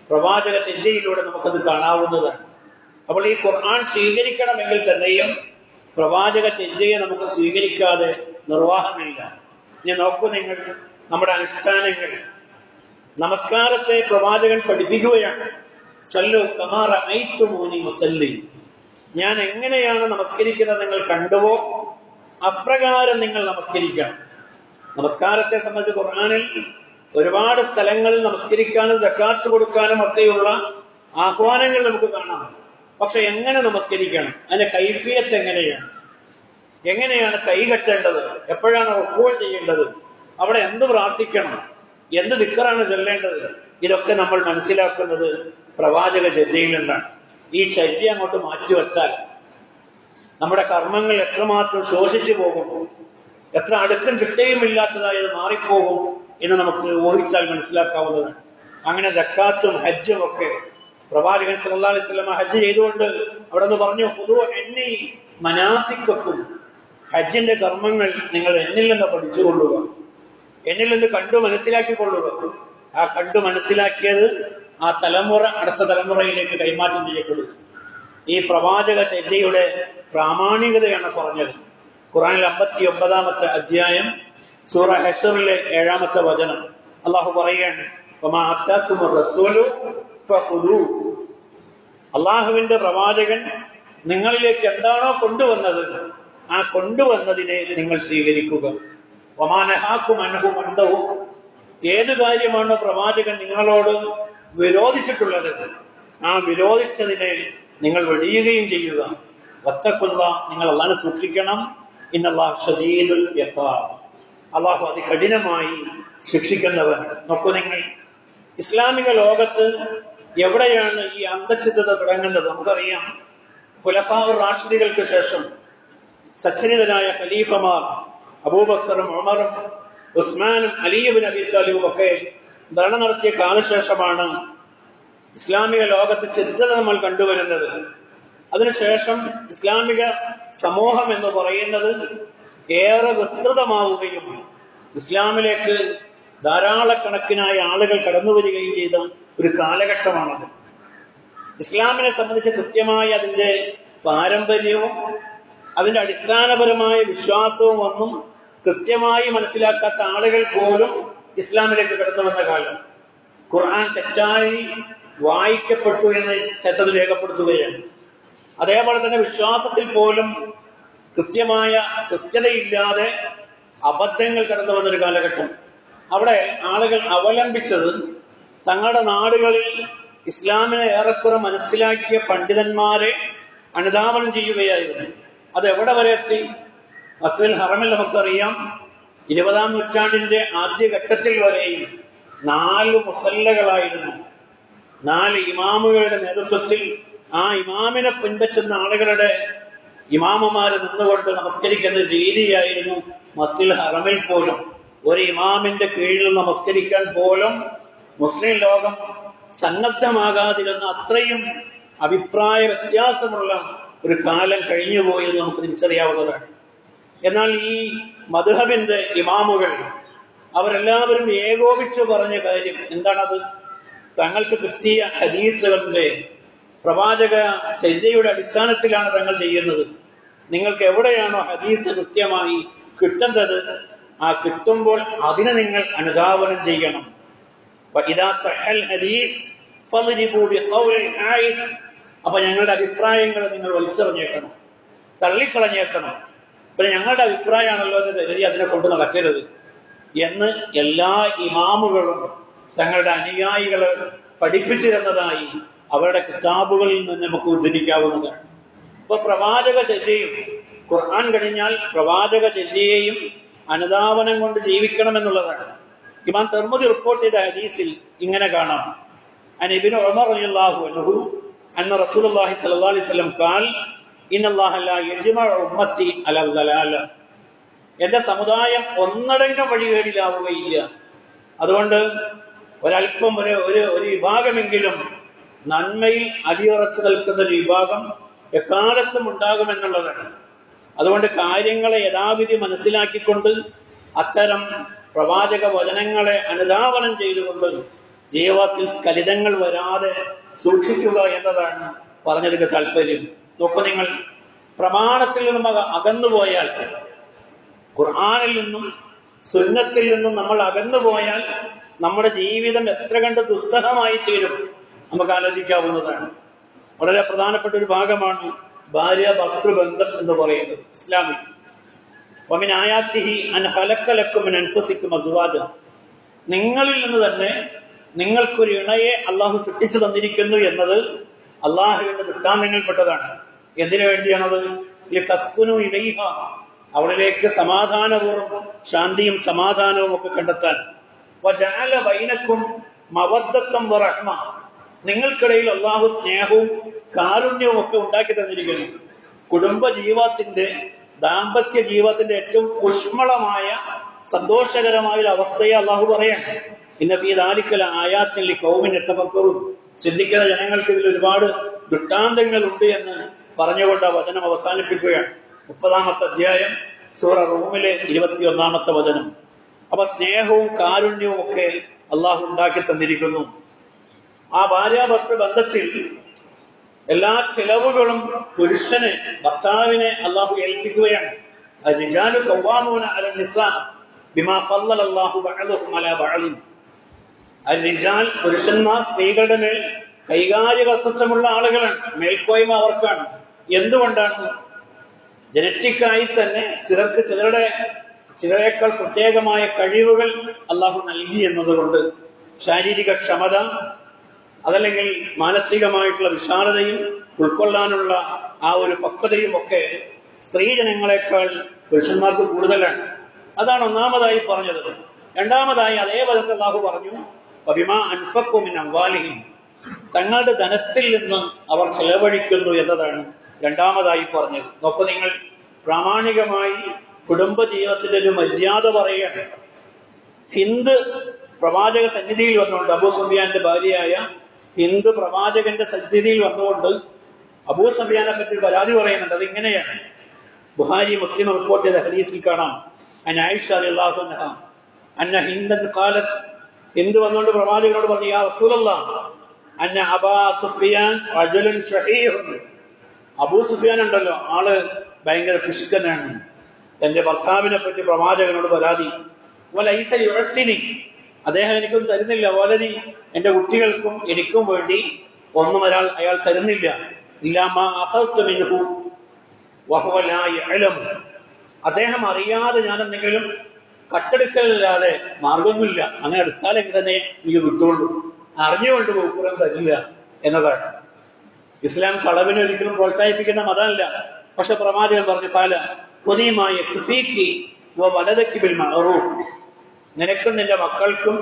പ്രവാചക ചര്യയിലൂടെ നമുക്കത് കാണാവുന്നതാണ്. അപ്പോൾ ഈ ഖുർആൻ സ്വീകരിക്കണമെങ്കിൽ തന്നെയും പ്രവാചക ചര്യയെ നമുക്ക് സ്വീകരിക്കാതെ നിർവാഹമില്ല. ഇനി നോക്കൂ നിങ്ങൾ, നമ്മുടെ അനുഷ്ഠാനങ്ങൾ, നമസ്കാരത്തെ പ്രവാചകൻ പഠിപ്പിക്കുകയാണ്. സല്ലു കമാ റഅയ്തുമൂനി ഉസല്ലി, ഞാൻ എങ്ങനെയാണ് നമസ്കരിക്കുന്നത് നിങ്ങൾ കണ്ടുവോ അപ്രകാരം നിങ്ങൾ നമസ്കരിക്കണം. നമസ്കാരത്തെ സംബന്ധിച്ച് ഖുർആനിൽ ഒരുപാട് സ്ഥലങ്ങളിൽ നമസ്കരിക്കാനും സക്കാത്ത് കൊടുക്കാനും ഒക്കെയുള്ള ആഹ്വാനങ്ങൾ നമുക്ക് കാണാം. പക്ഷെ എങ്ങനെ നമസ്കരിക്കണം, അതിന്റെ കൈഫിയത്ത് എങ്ങനെയാണ് കൈ കെട്ടേണ്ടത്, എപ്പോഴാണ് റുക്കൂഅ് ചെയ്യേണ്ടത്, അവിടെ എന്ത് പ്രാർത്ഥിക്കണം, എന്ത് ദിക്റാണ് ചൊല്ലേണ്ടത്, ഇതൊക്കെ നമ്മൾ മനസ്സിലാക്കുന്നത് പ്രവാചക ചര്യയിൽ നിന്നാണ്. ഈ ചര്യ അങ്ങോട്ട് മാറ്റിവെച്ചാൽ നമ്മുടെ കർമ്മങ്ങൾ എത്രമാത്രം ശോഷിച്ചു പോകും, എത്ര അടുക്കും ചിട്ടയും ഇല്ലാത്തതായി അത് മാറിപ്പോകും എന്ന് നമുക്ക് ഊഹിച്ചാൽ മനസ്സിലാക്കാവുന്നതാണ്. അങ്ങനെ സക്കാത്തും ഹജ്ജും ഒക്കെ പ്രവാചകൻ സല്ലല്ലാഹു അലൈഹി വസല്ലം ഹജ്ജ് ചെയ്തുകൊണ്ട് അവിടെ നിന്ന് പറഞ്ഞു, ഖുദൂ അന്നീ മനാസിക്കക്കും, ഹജ്ജിന്റെ കർമ്മങ്ങൾ നിങ്ങൾ എന്നിൽ നിന്ന് പഠിച്ചുകൊള്ളുക, എന്നിൽ നിന്ന് കണ്ടു മനസ്സിലാക്കിക്കൊള്ളുക. ആ കണ്ടു മനസ്സിലാക്കിയത് ആ തലമുറ അടുത്ത തലമുറയിലേക്ക് കൈമാറ്റം ചെയ്യപ്പെടും. ഈ പ്രവാചക ചര്യയുടെ പ്രാമാണികതയാണ് പറഞ്ഞത്. ഖുർആനിൽ 59-ാമത്തെ അധ്യായം സൂറ ഹശ്റിലെ 7-ാമത്തെ വചനം അള്ളാഹു പറയാണ്, വമാ അതാകുമുർ റസൂലു ഫഖുദൂ, അള്ളാഹുവിന്റെ പ്രവാചകൻ നിങ്ങളിലേക്ക് എന്താണോ കൊണ്ടുവന്നത് ആ കൊണ്ടുവന്നതിനെ നിങ്ങൾ സ്വീകരിക്കുക. വമാ നഹാകും അൻഹു ഫന്തഹു, ഏത് കാര്യമാണോ പ്രവാചകൻ നിങ്ങളോട് വിരോധിച്ചിട്ടുള്ളത് ആ വിരോധിച്ചതിനെ നിങ്ങൾ വെടിയുകയും ചെയ്യുക. വത്തഖുല്ലാഹ്, നിങ്ങൾ അല്ലാഹുവിനെ സൂക്ഷിക്കണം. ഇന്നല്ലാഹു ശദീദുൽ ഇഖാബ്, അള്ളാഹു അതികഠിനമായി ശിക്ഷിക്കുന്നവൻ. നോക്കൂ നിങ്ങൾ, ഇസ്ലാമിക ലോകത്ത് എവിടെയാണ് ഈ അന്തഛിദ്രത തുടങ്ങുന്നത്? നമുക്കറിയാം, ഖുലഫാഉർ റാഷിദുകൾക്ക് ശേഷം സച്ചരിതരായ ഖലീഫമാർ അബൂബക്കറും ഉമറും ഉസ്മാനും അലി ഇബ്നു അബീ ത്വാലിബും ഒക്കെ ഭരണം നടത്തിയ കാലശേഷമാണ് ഇസ്ലാമിക ലോകത്ത് ഛിദ്രത നമ്മൾ കണ്ടുവരുന്നത്. അതിനുശേഷം ഇസ്ലാമിക സമൂഹം എന്ന് പറയുന്നത് ഏറെ വിസ്തൃതമാവുകയും ഇസ്ലാമിലേക്ക് ധാരാളക്കണക്കിനായ ആളുകൾ കടന്നു വരികയും ചെയ്ത ഒരു കാലഘട്ടമാണത്. ഇസ്ലാമിനെ സംബന്ധിച്ച് കൃത്യമായി അതിൻ്റെ പാരമ്പര്യവും അതിൻ്റെ അടിസ്ഥാനപരമായ വിശ്വാസവും ഒന്നും കൃത്യമായി മനസ്സിലാക്കാത്ത ആളുകൾ പോലും ഇസ്ലാമിലേക്ക് കടന്നു വന്ന കാലം. ഖുർആൻ തെറ്റായി വായിക്കപ്പെട്ടു എന്ന് ചരിത്രത്തിൽ രേഖപ്പെടുത്തുകയാണ്. അതേപോലെ തന്നെ വിശ്വാസത്തിൽ പോലും കൃത്യതയില്ലാതെ അബദ്ധങ്ങൾ കടന്നു വന്നൊരു കാലഘട്ടം. അവിടെ ആളുകൾ അവലംബിച്ചത് തങ്ങളുടെ നാടുകളിൽ ഇസ്ലാമിനെ ഏറെക്കുറെ മനസ്സിലാക്കിയ പണ്ഡിതന്മാരെ അനുധാവനം ചെയ്യുകയായിരുന്നു. അതെവിടെ വരെ എത്തി? മസ്ജിദുൽ ഹറമിൽ നമുക്കറിയാം, 20-ാം നൂറ്റാണ്ടിന്റെ ആദ്യഘട്ടത്തിൽ വരെയും 4 മുസല്ലകളായിരുന്നു. 4 ഇമാമുകളുടെ നേതൃത്വത്തിൽ ആ ഇമാമിനെ പിൻപറ്റുന്ന ആളുകളുടെ ഇമാമുമാര് നിന്നുകൊണ്ട് നമസ്കരിക്കുന്ന രീതിയായിരുന്നു മസ്ജിദുൽ ഹറമിൽ പോലും. ഒരു ഇമാമിന്റെ കീഴിൽ നമസ്കരിക്കാൻ പോലും മുസ്ലിം ലോകം സന്നദ്ധമാകാതിരുന്ന അത്രയും അഭിപ്രായ വ്യത്യാസമുള്ള ഒരു കാലം കഴിഞ്ഞുപോയെന്ന് നമുക്ക് തിരിച്ചറിയാവുന്നതാണ്. എന്നാൽ ഈ മദ്ഹബിന്റെ ഇമാമുകൾ അവരെല്ലാവരും ഏകോപിച്ചു പറഞ്ഞ കാര്യം എന്താണത്? തങ്ങൾക്ക് കിട്ടിയ ഹദീസുകളുടെ പ്രവാചക ചര്യയുടെ അടിസ്ഥാനത്തിലാണ് തങ്ങൾ ചെയ്യുന്നത്. നിങ്ങൾക്ക് എവിടെയാണോ ഹദീസ് കൃത്യമായി കിട്ടുന്നത്, ആ കിട്ടുമ്പോൾ അതിനെ നിങ്ങൾ അനുധാവനം ചെയ്യണം. അപ്പൊ ഞങ്ങളുടെ അഭിപ്രായങ്ങളെ നിങ്ങൾ വലിച്ചെറിഞ്ഞേക്കണം, തള്ളിക്കളഞ്ഞേക്കണം. പിന്നെ ഞങ്ങളുടെ അഭിപ്രായമാണല്ലോ എന്ന് കരുതി അതിനെ കൊണ്ട് നടക്കരുത് എന്ന് എല്ലാ ഇമാമുകളും തങ്ങളുടെ അനുയായികളെ പഠിപ്പിച്ചിരുന്നതായി അവരുടെ കിതാബുകളിൽ നിന്ന് നമുക്ക് ഉദ്ധരിക്കാവുന്നതാണ്. ഇപ്പൊ പ്രവാചക ചര്യയും ഖുർആൻ കഴിഞ്ഞാൽ പ്രവാചക ചര്യയെയും അനുധാവനം കൊണ്ട് ജീവിക്കണമെന്നുള്ളതാണ്. ഇമാം തിർമിദി റിപ്പോർട്ട് ചെയ്ത ഹദീസിൽ ഇങ്ങനെ കാണാം, അൻ ഇബ്നു ഉമർ റളിയല്ലാഹു അൻഹു അന്ന റസൂലുള്ളാഹി സ്വല്ലല്ലാഹു അലൈഹി വസല്ലം ഖാൽ ഇന്നല്ലാഹ ലാ യജ്മഉ ഉമ്മത്തി അലാ ദലാല. എന്റെ സമുദായം ഒന്നടങ്കം വഴികേടിലാവുകയില്ല. അതുകൊണ്ട് ഒരല്പം ഒരു വിഭാഗമെങ്കിലും നന്മയിൽ അടിയുറച്ചു നിൽക്കുന്ന ഒരു വിഭാഗം എക്കാലത്തും ഉണ്ടാകുമെന്നുള്ളതാണ്. അതുകൊണ്ട് കാര്യങ്ങളെ യഥാവിധി മനസ്സിലാക്കിക്കൊണ്ട് അത്തരം പ്രവാചക വചനങ്ങളെ അനുധാവനം ചെയ്തുകൊണ്ട് ജീവിതത്തിൽ സ്ഖലിതങ്ങൾ വരാതെ സൂക്ഷിക്കുക എന്നതാണ് പറഞ്ഞതിന്റെ താല്പര്യം. നോക്കൂ, നിങ്ങൾ പ്രമാണത്തിൽ നിന്നും അകന്നുപോയാൽ, ഖുർആനിൽ നിന്നും സുന്നത്തിൽ നിന്നും നമ്മൾ അകന്നുപോയാൽ നമ്മുടെ ജീവിതം എത്ര കണ്ട് ദുസ്സഹമായി തീരും നമുക്ക് ആലോചിക്കാവുന്നതാണ്. വളരെ പ്രധാനപ്പെട്ട ഒരു ഭാഗമാണ് ഭാര്യ ഭർത്തൃബന്ധം എന്ന് പറയുന്നത് ഇസ്ലാമിൽ. വമിൻ ആയാത്തിഹി അൻ ഖലഖ ലക്കും മിൻ അൻഫുസിക്കും അസ്വാജൻ. നിങ്ങളിൽ നിന്ന് തന്നെ നിങ്ങൾക്കൊരു ഇണയെ അള്ളാഹു സൃഷ്ടിച്ചു തന്നിരിക്കുന്നു എന്നത് അള്ളാഹുവിന്റെ വൃത്താന്തങ്ങളിൽപ്പെട്ടതാണ്. എന്തിനു വേണ്ടിയാണത്? ലിതസ്കുനു ഇലൈഹ, അവളിലേക്ക് സമാധാനപൂർവ്വം ശാന്തിയും സമാധാനവും ഒക്കെ കണ്ടെത്താൻ. വജഅല ബൈനക്കും മവദ്ദത്തൻ വറഹ്മ, നിങ്ങൾക്കിടയിൽ അള്ളാഹു സ്നേഹവും കാരുണ്യവും ഒക്കെ ഉണ്ടാക്കി തന്നിരിക്കുന്നു. കുടുംബ ജീവിതത്തിന്റെ, ദാമ്പത്യ ജീവിതത്തിന്റെ ഏറ്റവും ഊഷ്മളമായ സന്തോഷകരമായ ഒരു അവസ്ഥയെ അള്ളാഹു പറയാണ്. ഇന്ന ഫീ ദാലിക ലആയാത്തിൻ ലിഖൗമിൻ യതഫക്കറൂൻ. ചിന്തിക്കുന്ന ജനങ്ങൾക്ക് ഇതിൽ ഒരുപാട് ദൃഷ്ടാന്തങ്ങൾ ഉണ്ട് എന്ന് പറഞ്ഞുകൊണ്ട് ആ വചനം അവസാനിപ്പിക്കുകയാണ്. 30-ാമത്തെ അധ്യായം സൂറ റൂമിലെ 21-ാമത്തെ വചനം. അപ്പൊ സ്നേഹവും കാരുണ്യവും ഒക്കെ അള്ളാഹു ഉണ്ടാക്കി തന്നിരിക്കുന്നു. ആ ഭാര്യാഭർത്തൃ ബന്ധത്തിൽ എല്ലാ ചെലവുകളും പുരുഷന്, ഭർത്താവിനെ അള്ളാഹു ഏൽപ്പിക്കുകയാണ്. റിജാലു ഖവ്വാമൂന അലൻ നിസാ ബിമാ ഫളല അല്ലാഹു ബഅദഹും അലാ ബഅദിൻ. റിജാൽ, പുരുഷന്മാർ സ്ത്രീകളുടെ മേൽ കൈകാര്യകർത്തൃത്വമുള്ള ആളുകളാണ്, മേൽക്കോയ്മ അവർക്കാണ്. എന്തുകൊണ്ടാണ്? ജനറ്റിക്കായി തന്നെ ചിലർക്ക് ചിലരേക്കാൾ പ്രത്യേകമായ കഴിവുകൾ അള്ളാഹു നൽകി എന്നതുകൊണ്ട്. ശാരീരിക ക്ഷമത, അതല്ലെങ്കിൽ മാനസികമായിട്ടുള്ള വിശാലതയും ഉൾക്കൊള്ളാനുള്ള ആ ഒരു പക്വതയും ഒക്കെ സ്ത്രീജനങ്ങളെക്കാൾ പുരുഷന്മാർക്ക് കൂടുതലാണ്. അതാണ് ഒന്നാമതായി പറഞ്ഞത്. രണ്ടാമതായി അതേ പദത്തിൽ അള്ളാഹു പറഞ്ഞു, വബിമാ അൻഫഖു മിൻ അംവാലിഹിം, തങ്ങളുടെ ധനത്തിൽ നിന്ന് അവർ ചെലവഴിക്കുന്നു എന്നതാണ് രണ്ടാമതായി പറഞ്ഞത്. നോക്കൂ നിങ്ങൾ, പ്രാമാണികമായി കുടുംബ ജീവിതത്തിന്റെ ഒരു മര്യാദ പറയുകയാണ്. ഹിന്ദ് പ്രവാചക സന്നിധിയിൽ വന്നുകൊണ്ട്, അബൂ സുഫിയാന്റെ ഭാര്യയായ ഹിന്ദ് പ്രവാചകന്റെ സന്നിധിയിൽ വന്നുകൊണ്ട് അബൂ സുഫിയാനെ പറ്റി പരാതി പറയുന്നുണ്ട്. അതിങ്ങനെയാണ്, ബുഖാരി മുസ്ലിം റിപ്പോർട്ട് ചെയ്ത ഹദീസിൽ കാണാം. അൻ ആയിഷ റളിയല്ലാഹു അൻഹ അന്ന ഹിന്ദൻ ഖാലത്ത്, ഹിന്ദ് വന്നുകൊണ്ട് പ്രവാചകനോട് പറഞ്ഞു, യാ റസൂലല്ലാഹ് അന്ന അബാ സുഫിയാൻ റജുലുൻ ഷഹീഹുൻ. അബൂ സുഫിയാൻ ഉണ്ടല്ലോ, ആള് ഭയങ്കര പിശുക്കനാണ്. തന്റെ ഭർത്താവിനെ പറ്റി പ്രവാചകനോട് പരാതി. വലൈസ യുഅത്തിനി, അദ്ദേഹം എനിക്കൊന്നും തരുന്നില്ല. വലതി, എന്റെ കുട്ടികൾക്കും എനിക്കും വേണ്ടി ഒന്നും അയാൾ തരുന്നില്ല. ഇല്ലാ മാ അഖദ്തു മിൻഹു വഹുവ ലാ യഅലം, അദ്ദേഹം അറിയാതെ ഞാൻ എന്തെങ്കിലും കട്ടെടുക്കലില്ലാതെ മാർഗമൊന്നുമില്ല. അങ്ങനെ എടുത്താലെങ്കിൽ തന്നെ എനിക്ക് കിട്ടുള്ളൂ, അറിഞ്ഞുകൊണ്ട് പൂക്കുറം തരില്ല എന്നതാണ്. ഇസ്ലാം കളവിനെ ഒരിക്കലും പ്രോത്സാഹിപ്പിക്കുന്ന മതമല്ല. പക്ഷെ പ്രവാചകൻ പറഞ്ഞു, കാല പുതിയമായ വലതയ്ക്ക് ബിൽ മഅറൂഫ്, നിനക്കും നിന്റെ മക്കൾക്കും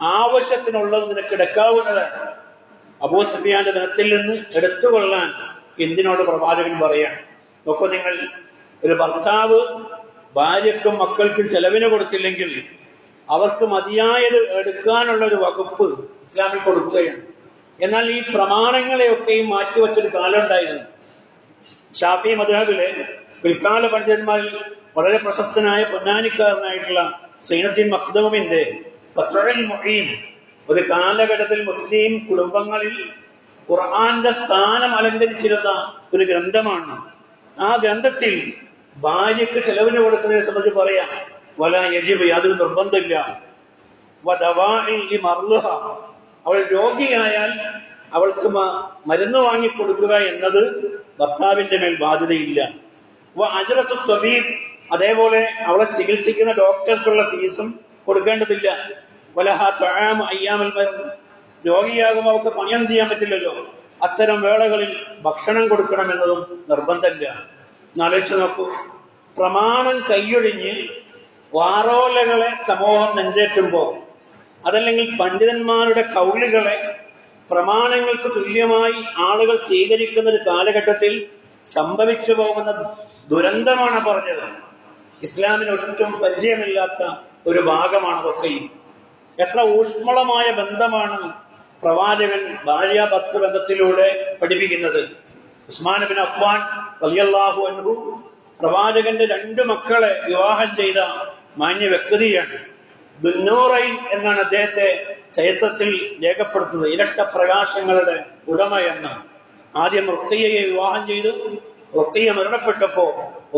ആവശ്യത്തിനുള്ളത് നിനക്ക് എടുക്കാവുന്നതാണ്. അബൂ സുഫിയാന്റെ ധനത്തിൽ നിന്ന് എടുത്തുകൊള്ളാൻ ഹിന്ദിനോട് പ്രവാചകൻ പറയാണ്. നോക്കൂ നിങ്ങൾ, ഒരു ഭർത്താവ് ഭാര്യക്കും മക്കൾക്കും ചെലവിന് കൊടുത്തില്ലെങ്കിൽ അവർക്ക് മതിയായത് എടുക്കാനുള്ള ഒരു വകുപ്പ് ഇസ്ലാമിൽ കൊടുക്കുകയാണ്. എന്നാൽ ഈ പ്രമാണങ്ങളെയൊക്കെയും മാറ്റിവെച്ചൊരു കാലം ഉണ്ടായിരുന്നു. ഷാഫി മദ്ഹബിലെ പിൽക്കാല പണ്ഡിതന്മാരിൽ വളരെ പ്രശസ്തനായ പൊന്നാനിക്കാരനായിട്ടുള്ള സൈനുദ്ദീൻ മഖ്ദൂമിന്റെ ഫത്ഹുൽ മുഈൻ ഒരു കാലഘട്ടത്തിൽ മുസ്ലിം കുടുംബങ്ങളിൽ ഖുർആന്റെ സ്ഥാനം അലങ്കരിച്ചിരുന്ന ഒരു ഗ്രന്ഥമാണ്. ആ ഗ്രന്ഥത്തിൽ ഭാര്യക്ക് ചെലവിന് കൊടുക്കുന്നതിനെ സംബന്ധിച്ച് പറയാം, വല യജിബ്, യാതൊരു നിർബന്ധമില്ല. അവൾ രോഗിയായാൽ അവൾക്ക് മരുന്ന് വാങ്ങിക്കൊടുക്കുക എന്നത് ഭർത്താവിന്റെ മേൽ ബാധ്യതയില്ല. അജ്റത്തു തബീബ്, അതേപോലെ അവളെ ചികിത്സിക്കുന്ന ഡോക്ടർക്കുള്ള ഫീസും കൊടുക്കേണ്ടതില്ല. വലഹ തആമു അയ്യാമൽ മർദ്, രോഗിയാകുമ്പോൾ അവൾക്ക് പണിയൊന്നും ചെയ്യാൻ പറ്റില്ലല്ലോ, അത്തരം വേളകളിൽ ഭക്ഷണം കൊടുക്കണം എന്നതും നിർബന്ധമില്ല. എന്നാലോചിച്ച് നോക്കൂ, പ്രമാണം കൈയൊഴിഞ്ഞ് വാറോലകളെ സമൂഹം നെഞ്ചേറ്റുമ്പോൾ, അതല്ലെങ്കിൽ പണ്ഡിതന്മാരുടെ കൗളുകളെ പ്രമാണങ്ങൾക്ക് തുല്യമായി ആളുകൾ സ്വീകരിക്കുന്ന ഒരു കാലഘട്ടത്തിൽ സംഭവിച്ചു പോകുന്ന ദുരന്തമാണ് പറഞ്ഞത്. ഇസ്ലാമിന് ഒട്ടും പരിചയമില്ലാത്ത ഒരു ഭാഗമാണതൊക്കെയും. എത്ര ഊഷ്മളമായ ബന്ധമാണ് പ്രവാചകൻ ഭാര്യ ഭർത്തൃ ബന്ധത്തിലൂടെ പഠിപ്പിക്കുന്നത്. ഉസ്മാൻ ബിൻ അഫ്ഫാൻ റളിയല്ലാഹു അൻഹു പ്രവാചകന്റെ 2 മക്കളെ വിവാഹം ചെയ്ത മാന്യ വ്യക്തിയാണ്. ദുന്നൂറൈൻ എന്നാണ് അദ്ദേഹത്തെ ചരിത്രത്തിൽ രേഖപ്പെടുത്തുന്നത്, ഇരട്ട പ്രകാശങ്ങളുടെ ഉടമ എന്ന്. ആദ്യം റുഖയ്യയെ വിവാഹം ചെയ്തു. റുഖയ്യ മരണപ്പെട്ടപ്പോ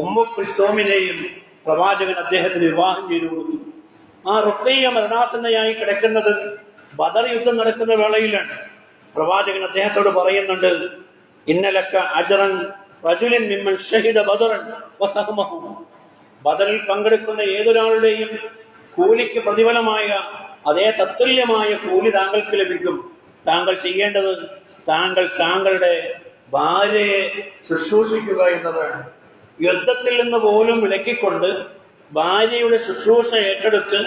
ഉമ്മു കുൽസൂമിനെയും പ്രവാചകൻ അദ്ദേഹത്തിന് വിവാഹം ചെയ്തു കൊടുത്തു. ആ റുഖയ്യ മരണാസന്നയായി കിടക്കുന്നത് ബദർ യുദ്ധം നടക്കുന്ന വേളയിലാണ്. പ്രവാചകൻ അദ്ദേഹത്തോട് പറയുന്നുണ്ട്, ഇന്നലക്ക അജ്റൻ റജുലിൻ മിമ്മൻ ഷഹിദ ബദറൻ വസഹമഹു, ബദറിൽ പങ്കെടുക്കുന്ന ഏതൊരാളുടെയും കൂലിക്ക് പ്രതിഫലമായ അതേ തത്തുല്യമായ കൂലി താങ്കൾക്ക് ലഭിക്കും. താങ്കൾ ചെയ്യേണ്ടത് താങ്കളുടെ ഭാര്യയെ ശുശ്രൂഷിക്കുക എന്നതാണ്. യുദ്ധത്തിൽ നിന്ന് പോലും വിലക്കിക്കൊണ്ട് ഭാര്യയുടെ ശുശ്രൂഷ ഏറ്റെടുത്ത്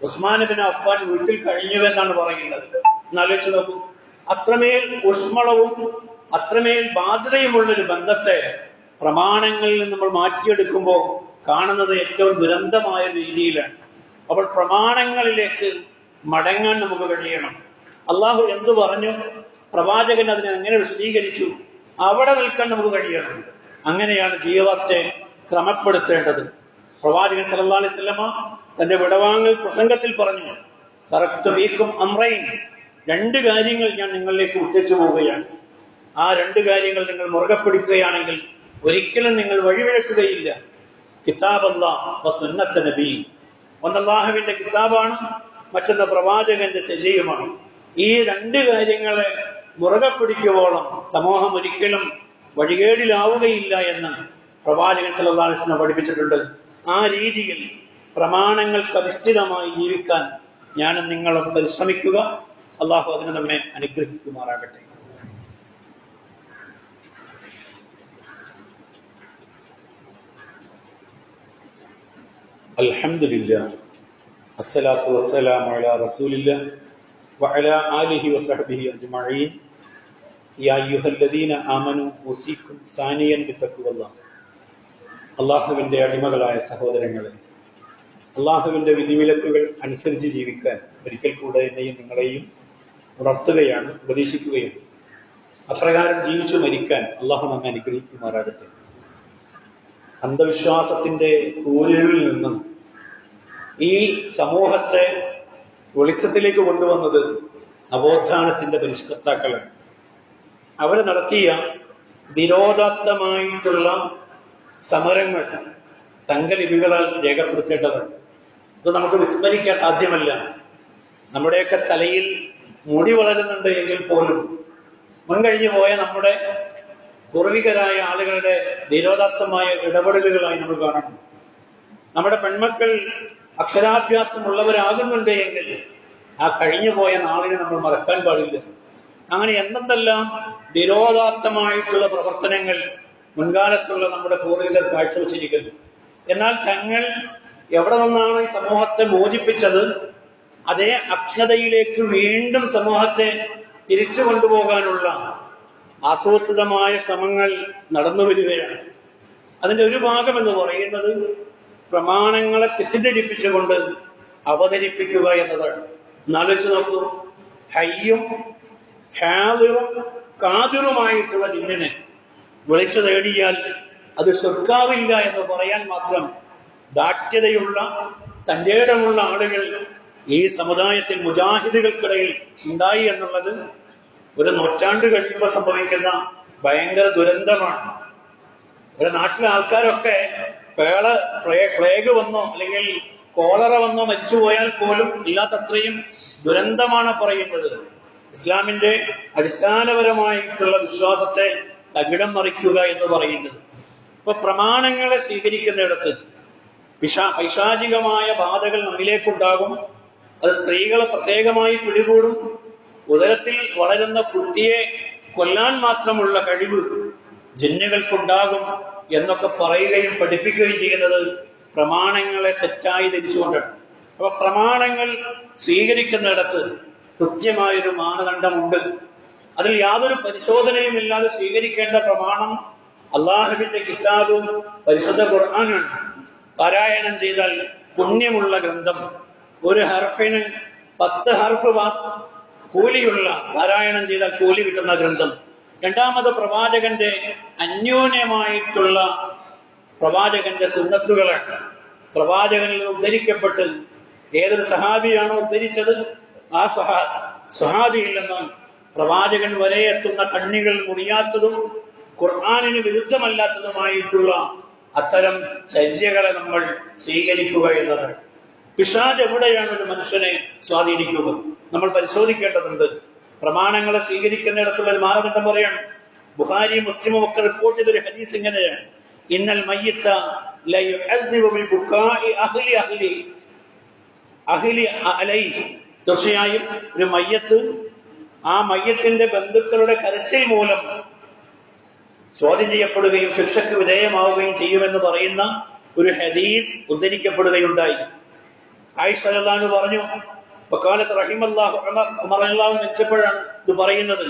ഉസ്മാൻ ബിൻ അഫ്ഫാൻ വീട്ടിൽ കഴിഞ്ഞുവെന്നാണ് പറയുന്നത്. എന്നാലോചിച്ച് നോക്കൂ, അത്രമേൽ ഊഷ്മളവും അത്രമേൽ ബാധ്യതയുമുള്ളൊരു ബന്ധത്തെ പ്രമാണങ്ങളിൽ നമ്മൾ മാറ്റിയെടുക്കുമ്പോൾ കാണുന്നത് ഏറ്റവും ദുരന്തമായ രീതിയിലാണ്. അപ്പോൾ പ്രമാണങ്ങളിലേക്ക് മടങ്ങാൻ നമുക്ക് കഴിയണം. അള്ളാഹു എന്തു പറഞ്ഞു, പ്രവാചകൻ അതിനെ എങ്ങനെ വിശദീകരിച്ചു, അവിടെ നിൽക്കാൻ നമുക്ക് കഴിയണം. അങ്ങനെയാണ് ജീവിതത്തെ ക്രമപ്പെടുത്തേണ്ടത്. പ്രവാചകൻ സല്ലല്ലാഹു അലൈഹി വസല്ലമ തന്റെ വിടവാങ്ങൽ പ്രസംഗത്തിൽ പറഞ്ഞു, തറക്തു ഫീക്കും അംറൈൻ, 2 കാര്യങ്ങൾ ഞാൻ നിങ്ങളിലേക്ക് വിട്ടേച്ചു പോവുകയാണ്. ആ 2 കാര്യങ്ങൾ നിങ്ങൾ മുറുകെ പിടിക്കുകയാണെങ്കിൽ ഒരിക്കലും നിങ്ങൾ വഴിവിഴക്കുകയില്ല. കിതാബ് അല്ലാഹ് വ സുന്നത്ത് നബി, ഒന്ന് അല്ലാഹുവിന്റെ കിതാബാണ്, മറ്റൊന്ന് പ്രവാചകന്റെ ചര്യയുമാണ്. ഈ 2 കാര്യങ്ങളെ മുറുകെ പിടിക്കുവോളം സമൂഹം ഒരിക്കലും വഴികേടിലാവുകയില്ല എന്ന് പ്രവാചകൻ സല്ലല്ലാഹു അലൈഹി വസല്ലം പഠിപ്പിച്ചിട്ടുണ്ട്. ആ രീതിയിൽ പ്രമാണങ്ങൾക്ക് അധിഷ്ഠിതമായി ജീവിക്കാൻ ഞാനും നിങ്ങളും പരിശ്രമിക്കുക. അള്ളാഹു അതിന് നമ്മെ അനുഗ്രഹിക്കുമാറാകട്ടെ. അൽഹംദുലില്ലാഹ്, അസ്സലാത്തു വസ്സലാമു അലാ റസൂലില്ലാഹ് وعلى آله وصحبه أجمعين يا أيها الذين آمنوا أوصيكم ثانيا بتقوى الله. അള്ളാഹുവിൻ്റെ അടിമകളായ സഹോദരങ്ങളെ, അള്ളാഹുവിൻ്റെ വിധിവിലക്കുകൾ അനുസരിച്ച് ജീവിക്കാൻ ഒരിക്കൽ കൂടെ എന്നെയും നിങ്ങളെയും ഉണർത്തുകയാണ്, ഉപദേശിക്കുകയാണ്. അപ്രകാരം ജീവിച്ചു മരിക്കാൻ അള്ളാഹു നമ്മെ അനുഗ്രഹിക്കുമാറാകട്ടെ. അന്ധവിശ്വാസത്തിന്റെ കൂരിരുളിൽ നിന്നും ഈ സമൂഹത്തെ വെളിച്ചത്തിലേക്ക് കൊണ്ടുവന്നത് നവോത്ഥാനത്തിന്റെ പരിഷ്കർത്താക്കളാണ്. അവർ നടത്തിയ ധിരോദാത്തമായിട്ടുള്ള സമരങ്ങൾ തങ്കലിപികളാൽ രേഖപ്പെടുത്തേണ്ടതാണ്. ഇത് നമുക്ക് വിസ്മരിക്കാൻ സാധ്യമല്ല. നമ്മുടെയൊക്കെ തലയിൽ മുടി വളരുന്നുണ്ട് എങ്കിൽ പോലും മുൻകഴിഞ്ഞു പോയ നമ്മുടെ പൂർവികരായ ആളുകളുടെ ധിരോദാത്തമായ ഇടപെടലുകളായി നമ്മൾ കാണണം. നമ്മുടെ പെൺമക്കൾ അക്ഷരാഭ്യാസമുള്ളവരാകുന്നുണ്ട് എങ്കിൽ ആ കഴിഞ്ഞു പോയ നാളിനെ നമ്മൾ മറക്കാൻ പാടില്ല. അങ്ങനെ എന്തെല്ലാം ധിരോദാത്തമായിട്ടുള്ള പ്രവർത്തനങ്ങൾ മുൻകാലത്തുള്ള നമ്മുടെ പൂർവികർ കാഴ്ചവെച്ചിരിക്കുന്നു. എന്നാൽ തങ്ങൾ എവിടെ നിന്നാണ് ഈ സമൂഹത്തെ മോചിപ്പിച്ചത്, അതേ അജ്ഞതയിലേക്ക് വീണ്ടും സമൂഹത്തെ തിരിച്ചു കൊണ്ടുപോകാനുള്ള ആസൂത്രിതമായ ശ്രമങ്ങൾ നടന്നു വരികയാണ്. അതിന്റെ ഒരു ഭാഗം എന്ന് പറയുന്നത് പ്രമാണങ്ങളെ തെറ്റിദ്ധരിപ്പിച്ചുകൊണ്ട് അവതരിപ്പിക്കുക എന്നതാണ്. എന്നാലോചിച്ച് നോക്കൂ, ഹയ്യും ഹാദിറും കാദിറുമായിട്ടുള്ള ജിന്നിനെ വിളിച്ചു നേടിയാൽ അത് സ്വർഗാവില്ല എന്ന് പറയാൻ മാത്രം ദാഠ്യതയുള്ള തന്റെ ഇടമുള്ള ആളുകൾ ഈ സമുദായത്തിൽ മുജാഹിദുകൾക്കിടയിൽ ഉണ്ടായി എന്നുള്ളത് ഒരു നൂറ്റാണ്ട് കഴിയുമ്പോൾ സംഭവിക്കുന്ന ഭയങ്കര ദുരന്തമാണ്. ഒരു നാട്ടിലെ ആൾക്കാരൊക്കെ പ്ലേഗ് വന്നോ അല്ലെങ്കിൽ കോളറ വന്നോ മരിച്ചുപോയാൽ പോലും ഇല്ലാത്തത്രയും ദുരന്തമാണ് പറയുന്നത്. ഇസ്ലാമിന്റെ അടിസ്ഥാനപരമായിട്ടുള്ള വിശ്വാസത്തെ തകിടം മറിക്കുക എന്ന് പറയുന്നത്. ഇപ്പൊ പ്രമാണങ്ങളെ സ്വീകരിക്കുന്നിടത്ത് പൈശാചികമായ ബാധകൾ നമ്മിലേക്കുണ്ടാകും. അത് സ്ത്രീകളെ പ്രത്യേകമായി പിടികൂടും. ഉദരത്തിൽ വളരുന്ന കുട്ടിയെ കൊല്ലാൻ മാത്രമുള്ള കഴിവ് ജിന്നുകൾക്കുണ്ടാകും എന്നൊക്കെ പറയുകയും പഠിപ്പിക്കുകയും ചെയ്യുന്നത് പ്രമാണങ്ങളെ തെറ്റായി ധരിച്ചുകൊണ്ടാണ്. അപ്പൊ പ്രമാണങ്ങൾ സ്വീകരിക്കുന്നിടത്ത് കൃത്യമായൊരു മാനദണ്ഡമുണ്ട്. അതിൽ യാതൊരു പരിശോധനയും ഇല്ലാതെ സ്വീകരിക്കേണ്ട പ്രമാണം അള്ളാഹുവിന്റെ കിതാബും പരിശുദ്ധ ഖുർആനാണ്. പാരായണം ചെയ്താൽ പുണ്യമുള്ള ഗ്രന്ഥം. ഒരു ഹർഫിന് 10 ഹർഫ് കൂലിയുള്ള, പാരായണം ചെയ്താൽ കൂലി കിട്ടുന്ന ഗ്രന്ഥം. രണ്ടാമത് പ്രവാചകന്റെ അന്യോന്യമായിട്ടുള്ള പ്രവാചകന്റെ സുന്നത്തുകളാണ്. പ്രവാചകനിൽ ഉദ്ധരിക്കപ്പെട്ട് ഏതൊരു സഹാബിയാണോ ഉദ്ധരിച്ചത് ആ സ്വഹാബിയിൽ നിന്ന് പ്രവാചകൻ വരെ എത്തുന്ന കണ്ണികൾ മുറിയാത്തതും ഖുർആനിന് വിരുദ്ധമല്ലാത്തതുമായിട്ടുള്ള അത്തരം ചര്യകളെ നമ്മൾ സ്വീകരിക്കുക എന്നതാണ്. പിശാച് എവിടെയാണ് ഒരു മനുഷ്യനെ സ്വാധീനിക്കുക നമ്മൾ പരിശോധിക്കേണ്ടതുണ്ട്. പ്രമാണങ്ങളെ സ്വീകരിക്കുന്നിടത്തുള്ള ഒരു മാനദണ്ഡം പറയാണ്. ബുഖാരി മുസ്ലിമും ഒക്കെ റിപ്പോർട്ട് ചെയ്തൊരു ഹദീസ് ഇങ്ങനെയാണ്: ഇന്നൽ മയ്യിത്ത ലയുഅദ്ദിബു ബിബുകാഇ അഹ്ലി അലൈഹി. തീർച്ചയായും ഒരു മയ്യത്ത് ആ മയ്യത്തിന്റെ ബന്ധുക്കളുടെ കരച്ചിൽ മൂലം ചോദ്യം ചെയ്യപ്പെടുകയും ശിക്ഷയ്ക്ക് വിധേയമാവുകയും ചെയ്യുമെന്ന് പറയുന്ന ഒരു ഹദീസ് ഉദ്ധരിക്കപ്പെടുകയുണ്ടായി. ആയിഷ റളിയല്ലാഹു പറഞ്ഞു, വഖാലത്ത് റഹിമല്ലാഹു ഉമർ റളിയല്ലാഹു മരിച്ചപ്പോഴാണ് ഇത് പറയുന്നത്.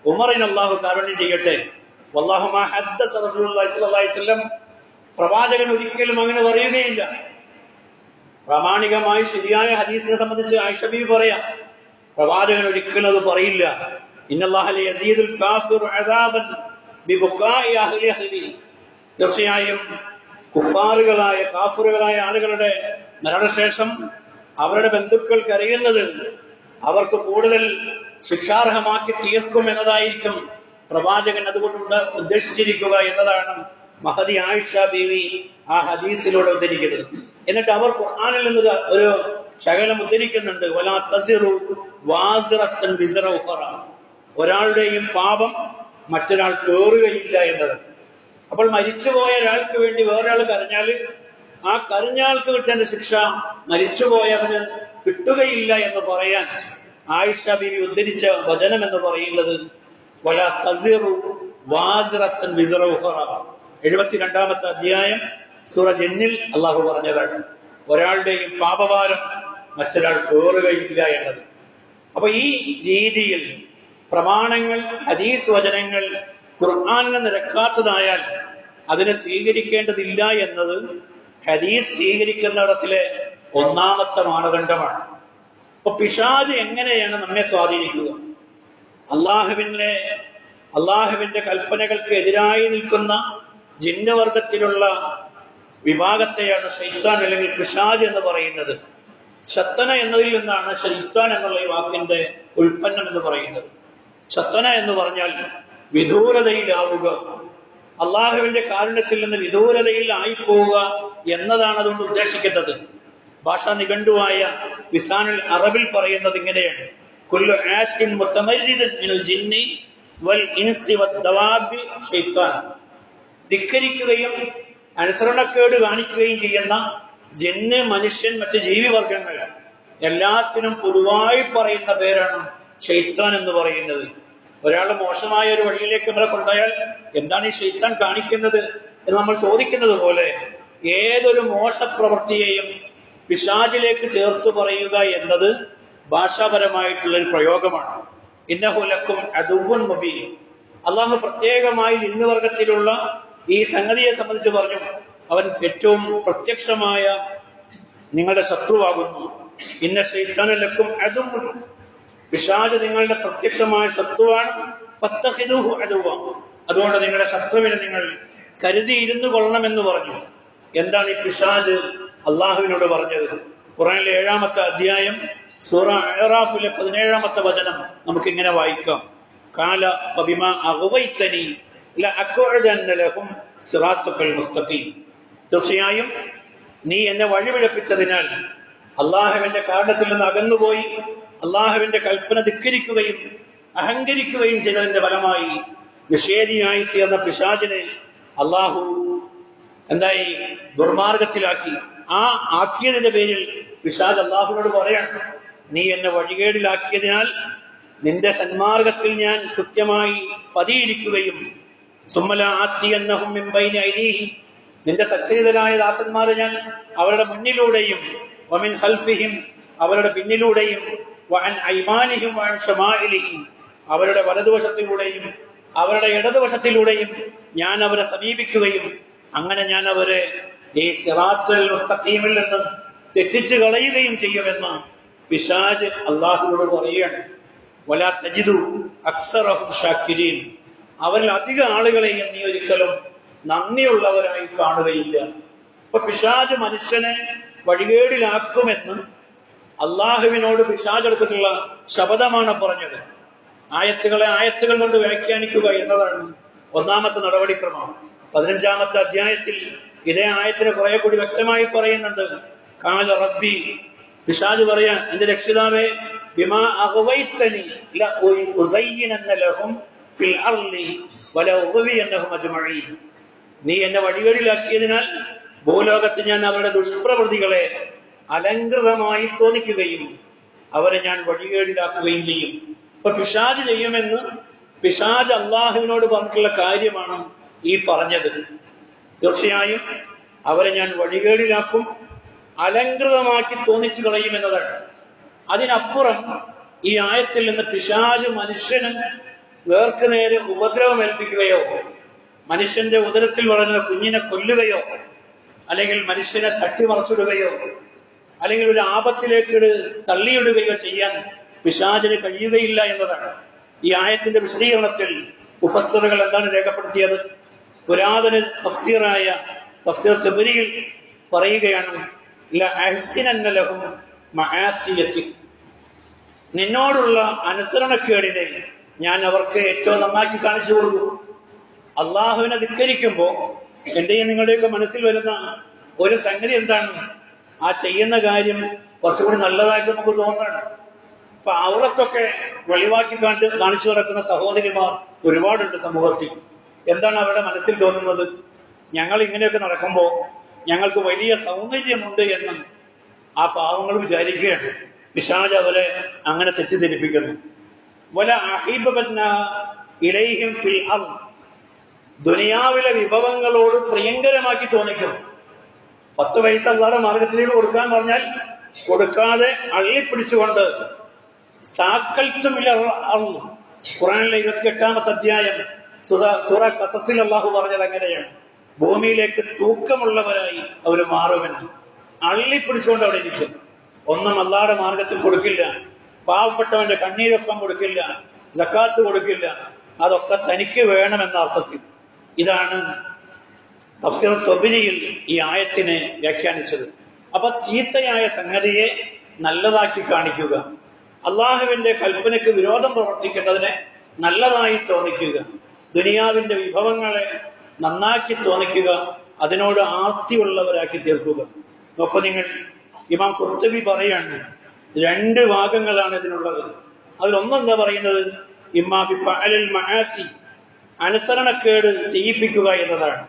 ഉമറിന് അല്ലാഹു കാരുണ്യം ചെയ്യട്ടെ. വല്ലാഹു മാ ഹദ്ദസ റസൂലുള്ളാഹി സ്വല്ലല്ലാഹു അലൈഹി വസല്ലം, പ്രവാചകൻ ഒരിക്കലും അങ്ങനെ പറയുകയില്ല. പ്രാമാണികമായി ശരിയായ ഹദീസിനെ സംബന്ധിച്ച് ആയിഷ ബീവി പറയാം, പ്രവാചകൻ ഒരിക്കലും അത് പറയില്ല. ഇന്നല്ലാഹ ലയസീദുൽ കാഫിറു അദാബൻ ബിബുകാഇ അഹ്ലി അഹ്ലി. തീർച്ചയായും കുഫാറുകളായ കാഫിറുകളായ ആളുകളുടെ മരണശേഷം അവരുടെ ബന്ധുക്കൾ കരയുന്നത് അവർക്ക് കൂടുതൽ ശിക്ഷാർഹമാക്കി തീർക്കും എന്നതായിരിക്കും പ്രവാചകൻ അതുകൊണ്ട് ഉദ്ദേശിച്ചിരിക്കുക എന്നതാണ് മഹദി ആയിഷ ബീവി ആ ഹദീസിലൂടെ ഉദ്ധരിക്കുന്നത്. എന്നിട്ട് അവർ ഖുർആനിൽ നിന്ന് ഒരു ശകലം ഉദ്ധരിക്കുന്നുണ്ട്: വലാ തസിറു വാസിറത്തൻ വിസറ ഉഖറ. ഒരാളുടെയും പാപം മറ്റൊരാൾ കേറുകയില്ല എന്നത്. അപ്പോൾ മരിച്ചുപോയ ഒരാൾക്ക് വേണ്ടി വേറൊരാൾ കരഞ്ഞാൽ ആ കരഞ്ഞാൾക്ക് കിട്ടേണ്ട ശിക്ഷ മരിച്ചുപോയവന് കിട്ടുകയില്ല എന്ന് പറയാൻ ആയിഷ ബീവി ഉദ്ധരിച്ച വചനം എന്ന് പറയുന്നത് വലാ തസിറു വാസിറത്തൻ വിസറ ഉഖറ. 72-ാമത്തെ അധ്യായം സൂറ ജിന്നിൽ അള്ളാഹു പറഞ്ഞതാണ്. ഒരാളുടെയും പാപഭാരം മറ്റൊരാൾ കേറുകയില്ല എന്നത്. അപ്പൊ ഈ രീതിയിൽ പ്രമാണങ്ങൾ, ഹദീസ് വചനങ്ങൾ ഖുർആനിന് നിരക്കാത്തതായാൽ അതിനെ സ്വീകരിക്കേണ്ടതില്ല എന്നത് ഹദീസ് സ്വീകരിക്കുന്നിടത്തിലെ ഒന്നാമത്തെ മാനദണ്ഡമാണ്. അപ്പൊ പിശാച് എങ്ങനെയാണ് നമ്മെ സ്വാധീനിക്കുക? അള്ളാഹുവിന്റെ കൽപ്പനകൾക്ക് എതിരായി നിൽക്കുന്ന ജിന്നവർഗത്തിലുള്ള വിഭാഗത്തെയാണ് ശൈത്താൻ അല്ലെങ്കിൽ പിശാച് എന്ന് പറയുന്നത്. ശത്തന എന്നതിൽ നിന്നാണ് ശൈത്താൻ എന്നുള്ള ഈ വാക്കിന്റെ ഉൽപ്പന്നം എന്ന് പറയുന്നത്. ശത്തന എന്ന് പറഞ്ഞാൽ വിദൂരതയിലാവുക, അള്ളാഹുവിന്റെ കാരുണ്യത്തിൽ നിന്ന് വിദൂരതയിൽ ആയിപ്പോവുക എന്നതാണ് അതുകൊണ്ട് ഉദ്ദേശിക്കുന്നത്. ഭാഷാ നിഘണ്ടുവായ ലിസാനുൽ അറബിൽ പറയുന്നത് ഇങ്ങനെയാണ്: കുല്ലു ആത്തിൻ മുതമർരിദൻ മിനൽ ജിന്നി വൽ ഇൻസി വദ്ദവാബി ശൈത്താൻ. ധിക്കരിക്കുകയും അനുസരണക്കേട് കാണിക്കുകയും ചെയ്യുന്ന ജിന്ന്, മനുഷ്യൻ, മറ്റ് ജീവിവർഗങ്ങൾ എല്ലാത്തിനും പൊതുവായി പറയുന്ന പേരാണ് ശൈത്താൻ എന്ന് പറയുന്നത്. ഒരാൾ മോശമായ ഒരു വഴിയിലേക്ക് നമ്മളെ കൊണ്ടുപോയാൽ എന്താണ് ഈ ശൈത്താൻ കാണിക്കുന്നത് എന്ന് നമ്മൾ ചോദിക്കുന്നത് പോലെ ഏതൊരു മോശപ്രവൃത്തിയെയും പിശാചിലേക്ക് ചേർത്ത് പറയുക എന്നത് ഭാഷാപരമായിട്ടുള്ള ഒരു പ്രയോഗമാണ്. ഇന്നഹു ലക്കും അദുവ്വുൻ മുബീൻ. അള്ളാഹു പ്രത്യേകമായി ജിന്നുവർഗത്തിലുള്ള ഈ സംഗതിയെ സംബന്ധിച്ച് പറഞ്ഞു, അവൻ ഏറ്റവും പ്രത്യക്ഷമായ നിങ്ങളുടെ ശത്രുവാകുന്നു. ഇന്ന ശൈത്താന ലക്കും അദുവ്വുൻ. പിശാച് നിങ്ങളുടെ പ്രത്യക്ഷമായ ശത്രുവാണ്. ഫത്തഖിദൂഹു അദുവ്വ. അതുകൊണ്ട് നിങ്ങളുടെ ശത്രുവിനെ നിങ്ങൾ കരുതിയിരുന്നു കൊള്ളണമെന്ന് പറഞ്ഞു. എന്താണ് ഈ പിശാച് അള്ളാഹുവിനോട് പറഞ്ഞത്? ഖുർആനിലെ 7-ാമത്തെ അധ്യായം സൂറ അഅറാഫിലെ 17-ാമത്തെ വചനം നമുക്കിങ്ങനെ വായിക്കാം: ഖാല ഫബിമാ അഗ്വൈതനി ലഅഖഉദന്ന ലഹും സിറാത്തക്കൽ മുസ്തഖീം. തീർച്ചയായും നീ എന്നെ വഴിപിഴപ്പിച്ചതിനാൽ, അള്ളാഹുവിന്റെ കാരണത്തിൽ നിന്ന് അകന്നുപോയി അള്ളാഹുവിന്റെ കൽപ്പന ധിക്കരിക്കുകയും അഹങ്കരിക്കുകയും ചെയ്തതിന്റെ ഫലമായി നിഷേധിയായി തീർന്ന പിശാചിനെ അള്ളാഹു എന്തായി ദുർമാർഗത്തിലാക്കി. ആ ആക്കിയതിന്റെ പേരിൽ പിശാച് അള്ളാഹുവിനോട് പറയാണ്: നീ എന്നെ വഴികേടിലാക്കിയതിനാൽ നിന്റെ സന്മാർഗത്തിൽ ഞാൻ കൃത്യമായി പതിയിരിക്കുകയും നിന്റെ സച്ചരിതരായ ദാസന്മാരെ ഞാൻ അവരുടെ മുന്നിലൂടെയും വമിൻ ഖൽഫിഹിം അവരുടെ പിന്നിലൂടെയും വഅൻ ഐമാനിഹിം വഅൻ ശമാഇലിഹിം അവരുടെ വലതുവശത്തിലൂടെയും അവരുടെ ഇടതുവശത്തിലൂടെയും ഞാൻ അവരെ സമീപിക്കുകയും അങ്ങനെ ഞാൻ അവരെ ഈ സിറാത്തുൽ മുസ്തഖീമിൽ നിന്ന് തെറ്റിച്ചു കളയുകയും ചെയ്യുമെന്ന് പിശാച് അള്ളാഹുവോട് പറയുകയാണ്. വലാ തജിദു അക്സറഹും ഷാക്കിരീൻ. അവരിൽ അധിക ആളുകളെയും നീ ഒരിക്കലും നന്ദിയുള്ളവരായി കാണുകയില്ല. അപ്പൊ പിശാച് മനുഷ്യനെ വഴികേടിലാക്കുമെന്ന് അള്ളാഹുവിനോട് പിശാച് എടുത്തിട്ടുള്ള ശപഥമാണ് പറഞ്ഞത്. ആയത്തുകളെ ആയത്തുകൾ കൊണ്ട് വ്യാഖ്യാനിക്കുക എന്നതാണ് ഒന്നാമത്തെ നടപടിക്രമം. 15-ാമത്തെ അധ്യായത്തിൽ ഇതേ ആയത്തിന് കുറെ കൂടി വ്യക്തമായി പറയുന്നുണ്ട്. ഖാല റബ്ബി, പിശാച് പറയാ, എന്റെ രക്ഷിതാവേ, ബിമാ അഗ്വൈതനി ലഉസയ്യിനന്ന ലഹും ഫിൽ അർളി വലഉഗ്വിയന്നഹും അജ്മഈൻ. നീ എന്നെ വഴികേടിലാക്കിയതിനാൽ ഭൂലോകത്ത് ഞാൻ അവരുടെ ദുഷ്പ്രവൃത്തികളെ അലങ്കൃതമായി തോന്നിക്കുകയും അവരെ ഞാൻ വഴികേടിലാക്കുകയും ചെയ്യും. അപ്പൊ പിശാച് ചെയ്യുമെന്ന് പിശാച് അള്ളാഹുവിനോട് പറഞ്ഞിട്ടുള്ള കാര്യമാണ് ഈ പറഞ്ഞത്. തീർച്ചയായും അവരെ ഞാൻ വഴികേടിലാക്കും, അലങ്കൃതമാക്കി തോന്നിച്ചു കളയും എന്നതാണ്. അതിനപ്പുറം ഈ ആയത്തിൽ നിന്ന് പിശാച് മനുഷ്യന് നേർക്ക് നേരെ ഉപദ്രവം ഏൽപ്പിക്കുകയോ മനുഷ്യന്റെ ഉദരത്തിൽ വളരുന്ന കുഞ്ഞിനെ കൊല്ലുകയോ അല്ലെങ്കിൽ മനുഷ്യനെ തട്ടിമറിച്ചിടുകയോ അല്ലെങ്കിൽ ഒരു ആപത്തിലേക്ക് തള്ളിയിടുകയോ ചെയ്യാൻ പിശാചിന് കഴിയുകയില്ല എന്നതാണ്. ഈ ആയത്തിന്റെ വിശദീകരണത്തിൽ മുഫസ്സിറുകൾ എന്താണ് രേഖപ്പെടുത്തിയത്? പുരാതന തഫ്സീറായ തഫ്സീർ തബരിയിൽ പറയുകയാണ്, ലഅഹ്സിനന്ന ലഹും മആസിയതിക്. നിന്നോടുള്ള അനുസരണക്കേടിനെ ഞാൻ അവർക്ക് ഏറ്റവും നന്നാക്കി കാണിച്ചു കൊടുക്കും. അള്ളാഹുവിനെ ധിക്കരിക്കുമ്പോൾ എന്റെയും നിങ്ങളുടെയൊക്കെ മനസ്സിൽ വരുന്ന ഒരു സംഗതി എന്താണ്? ആ ചെയ്യുന്ന കാര്യം കുറച്ചുകൂടി നല്ലതായിട്ട് നമുക്ക് തോന്നണം. അപ്പൊ ഔറത്തൊക്കെ വെളിവാക്കി കാണിച്ചു നടക്കുന്ന സഹോദരിമാർ ഒരുപാടുണ്ട് സമൂഹത്തിൽ. എന്താണ് അവരുടെ മനസ്സിൽ തോന്നുന്നത്? ഞങ്ങൾ ഇങ്ങനെയൊക്കെ നടക്കുമ്പോൾ ഞങ്ങൾക്ക് വലിയ സൗന്ദര്യമുണ്ട് എന്ന് ആ പാവങ്ങൾ വിചാരിക്കുകയാണ്. പിശാച് അവരെ അങ്ങനെ തെറ്റിദ്ധരിപ്പിക്കുന്നു. വല അഹിബന ഇലൈഹിം ഫിൽ അർദ്. ദുനിയാവിലെ വിഭവങ്ങളോട് പ്രിയങ്കരമാക്കി തോന്നിക്കും. 10 പൈസ അല്ലാതെ മാർഗത്തിലേക്ക് കൊടുക്കാൻ പറഞ്ഞാൽ കൊടുക്കാതെ അള്ളിപ്പിടിച്ചുകൊണ്ട് സാക്കൽത്തുമില്ല അള്ളു. ഖുർആനിലെ 28-ാമത്തെ അധ്യായം സൂറ ഖസസിൽ അള്ളാഹു പറഞ്ഞത് അങ്ങനെയാണ്. ഭൂമിയിലേക്ക് തൂക്കമുള്ളവരായി അവർ മാറുമെന്ന്. അള്ളിപ്പിടിച്ചുകൊണ്ട് അവിടെ ഇരിക്കും. ഒന്നും അള്ളാഹുടെ മാർഗത്തിൽ കൊടുക്കില്ല, പാവപ്പെട്ടവന്റെ കണ്ണീരൊപ്പം കൊടുക്കില്ല, സക്കാത്ത് കൊടുക്കില്ല. അതൊക്കെ തനിക്ക് വേണമെന്ന അർത്ഥത്തിൽ. ഇതാണ് തഫ്സീർ തൊബരിയിൽ ഈ ആയത്തിനെ വ്യാഖ്യാനിച്ചത്. അപ്പൊ ചീത്തയായ സംഗതിയെ നല്ലതാക്കി കാണിക്കുക, അള്ളാഹുവിന്റെ കൽപ്പനയ്ക്ക് വിരോധം പ്രവർത്തിക്കുന്നതിനെ നല്ലതായി തോന്നിക്കുക, ദുനിയാവിന്റെ വിഭവങ്ങളെ നന്നാക്കി തോന്നിക്കുക, അതിനോട് ആർത്തിയുള്ളവരാക്കി തീർക്കുക. നോക്കൂ നിങ്ങൾ, ഇമാം ഖുർത്തുബി പറയാണ് 2 ഭാഗങ്ങളാണ് ഇതിനുള്ളത്. അതിലൊന്നെന്താ പറയുന്നത്, ഇമ്മാ ബിഫഅലിൽ മആസി, അനുസരണക്കേട് ചെയ്യിപ്പിക്കുക എന്നതാണ്.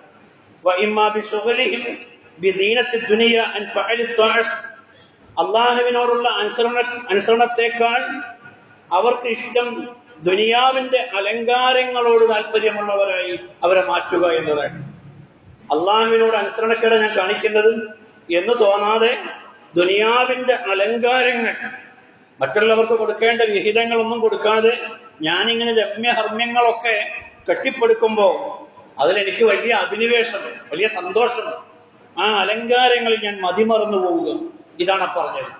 വ ഇമ്മാ ബിശുഗ്ലിഹിം ബിസീനത്തി ദുനിയ അൻ ഫഅലി ത്വാഅത്ത്, അള്ളാഹുവിനോടുള്ള അനുസരണത്തെക്കാൾ അവർക്ക് ഇഷ്ടം ദുനിയാവിന്റെ അലങ്കാരങ്ങളോട് താല്പര്യമുള്ളവരായി അവരെ മാറ്റുക എന്നതാണ്. അള്ളാഹുവിനോട് അനുസരണക്കേട് ഞാൻ കാണിക്കുന്നത് എന്ന് തോന്നാതെ ദുനിയാവിന്റെ അലങ്കാരങ്ങൾ, മറ്റുള്ളവർക്ക് കൊടുക്കേണ്ട വിഹിതങ്ങളൊന്നും കൊടുക്കാതെ ഞാനിങ്ങനെ രമ്യഹർമ്മ്യങ്ങളൊക്കെ കെട്ടിപ്പടുക്കുമ്പോൾ അതിലെനിക്ക് വലിയ അഭിനിവേശം, വലിയ സന്തോഷം, ആ അലങ്കാരങ്ങളിൽ ഞാൻ മതിമറന്നു പോവുക. ഇതാണ് പറഞ്ഞത്.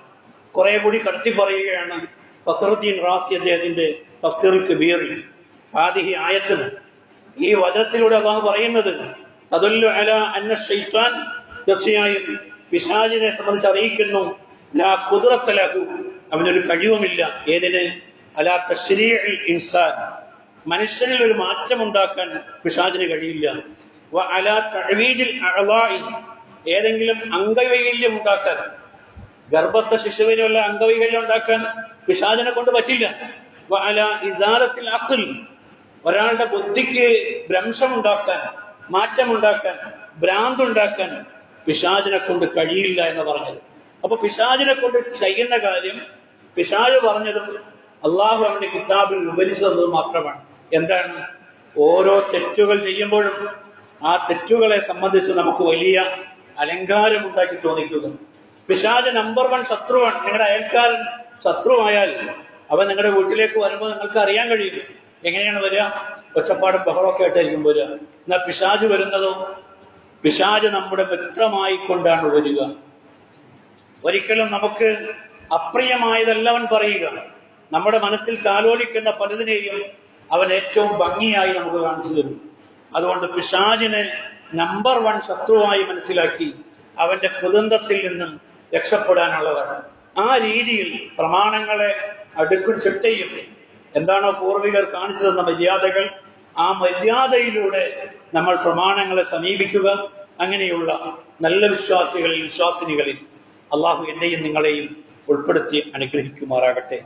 കുറെ കൂടി കടത്തി പറയുകയാണ് ഫഖറുദ്ദീൻ റാസി അദ്ദേഹത്തിന്റെ തഫ്സീറുൽ കബീറിൽ. ഹാദിഹി ആയത്തുൻ, ഈ വചനത്തിലൂടെ അല്ലാഹു പറയുന്നത് തദുല്ലു അലാ അന്ന ശൈത്താൻ, തീർച്ചയായും പിശാചിനെ സംബന്ധിച്ച് അറിയിക്കുന്നു, ലാ ഖുദ്റത ലഹു, അവനൊരു കഴിവുമില്ല. ഏതിന്? അലാ തശ്രീഇൽ ഇൻസാൻ, മനുഷ്യനിൽ ഒരു മാറ്റം ഉണ്ടാക്കാൻ പിശാചിന് കഴിയില്ല. വ അലാ തഅവീജിൽ അഅളാഇ, ഏതെങ്കിലും അംഗവൈകല്യം ഉണ്ടാക്കാൻ, ഗർഭസ്ഥ ശിശുവിനുള്ള അംഗവൈകല്യം ഉണ്ടാക്കാൻ പിശാചിനെ കൊണ്ട് പറ്റില്ല. വ അലാ ഇസാലത്തിൽ അഖ്ൽ, ഒരാളുടെ ബുദ്ധിക്ക് ഭ്രംശമുണ്ടാക്കാൻ, മാറ്റമുണ്ടാക്കാൻ, ഭ്രാന്തുണ്ടാക്കാൻ പിശാചിനെ കൊണ്ട് കഴിയില്ല എന്ന് പറഞ്ഞത്. അപ്പൊ പിശാചിനെ കൊണ്ട് ചെയ്യുന്ന കാര്യം പിശാച് പറഞ്ഞതും അള്ളാഹു അവന്റെ കിതാബിൽ വിവരിച്ചു തന്നത് മാത്രമാണ്. എന്താണ്? ഓരോ തെറ്റുകൾ ചെയ്യുമ്പോഴും ആ തെറ്റുകളെ സംബന്ധിച്ച് നമുക്ക് വലിയ അലങ്കാരം ഉണ്ടാക്കി തോന്നിക്കുക. പിശാച് നമ്പർ 1 ശത്രുവാണ്. നിങ്ങളുടെ അയൽക്കാരൻ ശത്രുവായാൽ അവൻ നിങ്ങളുടെ വീട്ടിലേക്ക് വരുമ്പോൾ നിങ്ങൾക്ക് അറിയാൻ കഴിയും. എങ്ങനെയാണ് വരിക? ഒച്ചപ്പാടും ബഹളമൊക്കെ ആയിട്ടായിരിക്കും വരിക. എന്നാൽ പിശാച് വരുന്നതോ, പിശാച് നമ്മുടെ മിത്രമായി കൊണ്ടാണ് വരിക. ഒരിക്കലും നമുക്ക് അപ്രിയമായതല്ല അവൻ പറയുക. നമ്മുടെ മനസ്സിൽ കാലോലിക്കുന്ന പലതിനെയും അവൻ ഏറ്റവും ഭംഗിയായി നമുക്ക് കാണിച്ചു തരും. അതുകൊണ്ട് പിശാചിനെ നമ്പർ 1 ശത്രുവായി മനസ്സിലാക്കി അവന്റെ കുതന്ത്രത്തിൽ നിന്നും രക്ഷപ്പെടാനുള്ളതാണ്. ആ രീതിയിൽ പ്രമാണങ്ങളെ അടുക്കും ചിട്ടയും, എന്താണോ പൂർവികർ കാണിച്ചു തന്ന മര്യാദകൾ, ആ മര്യാദയിലൂടെ നമ്മൾ പ്രമാണങ്ങളെ സമീപിക്കുക. അങ്ങനെയുള്ള നല്ല വിശ്വാസികളിൽ, വിശ്വാസിനികളിൽ അള്ളാഹു എന്നെയും നിങ്ങളെയും ഉൾപ്പെടുത്തി അനുഗ്രഹിക്കുമാറാകട്ടെ.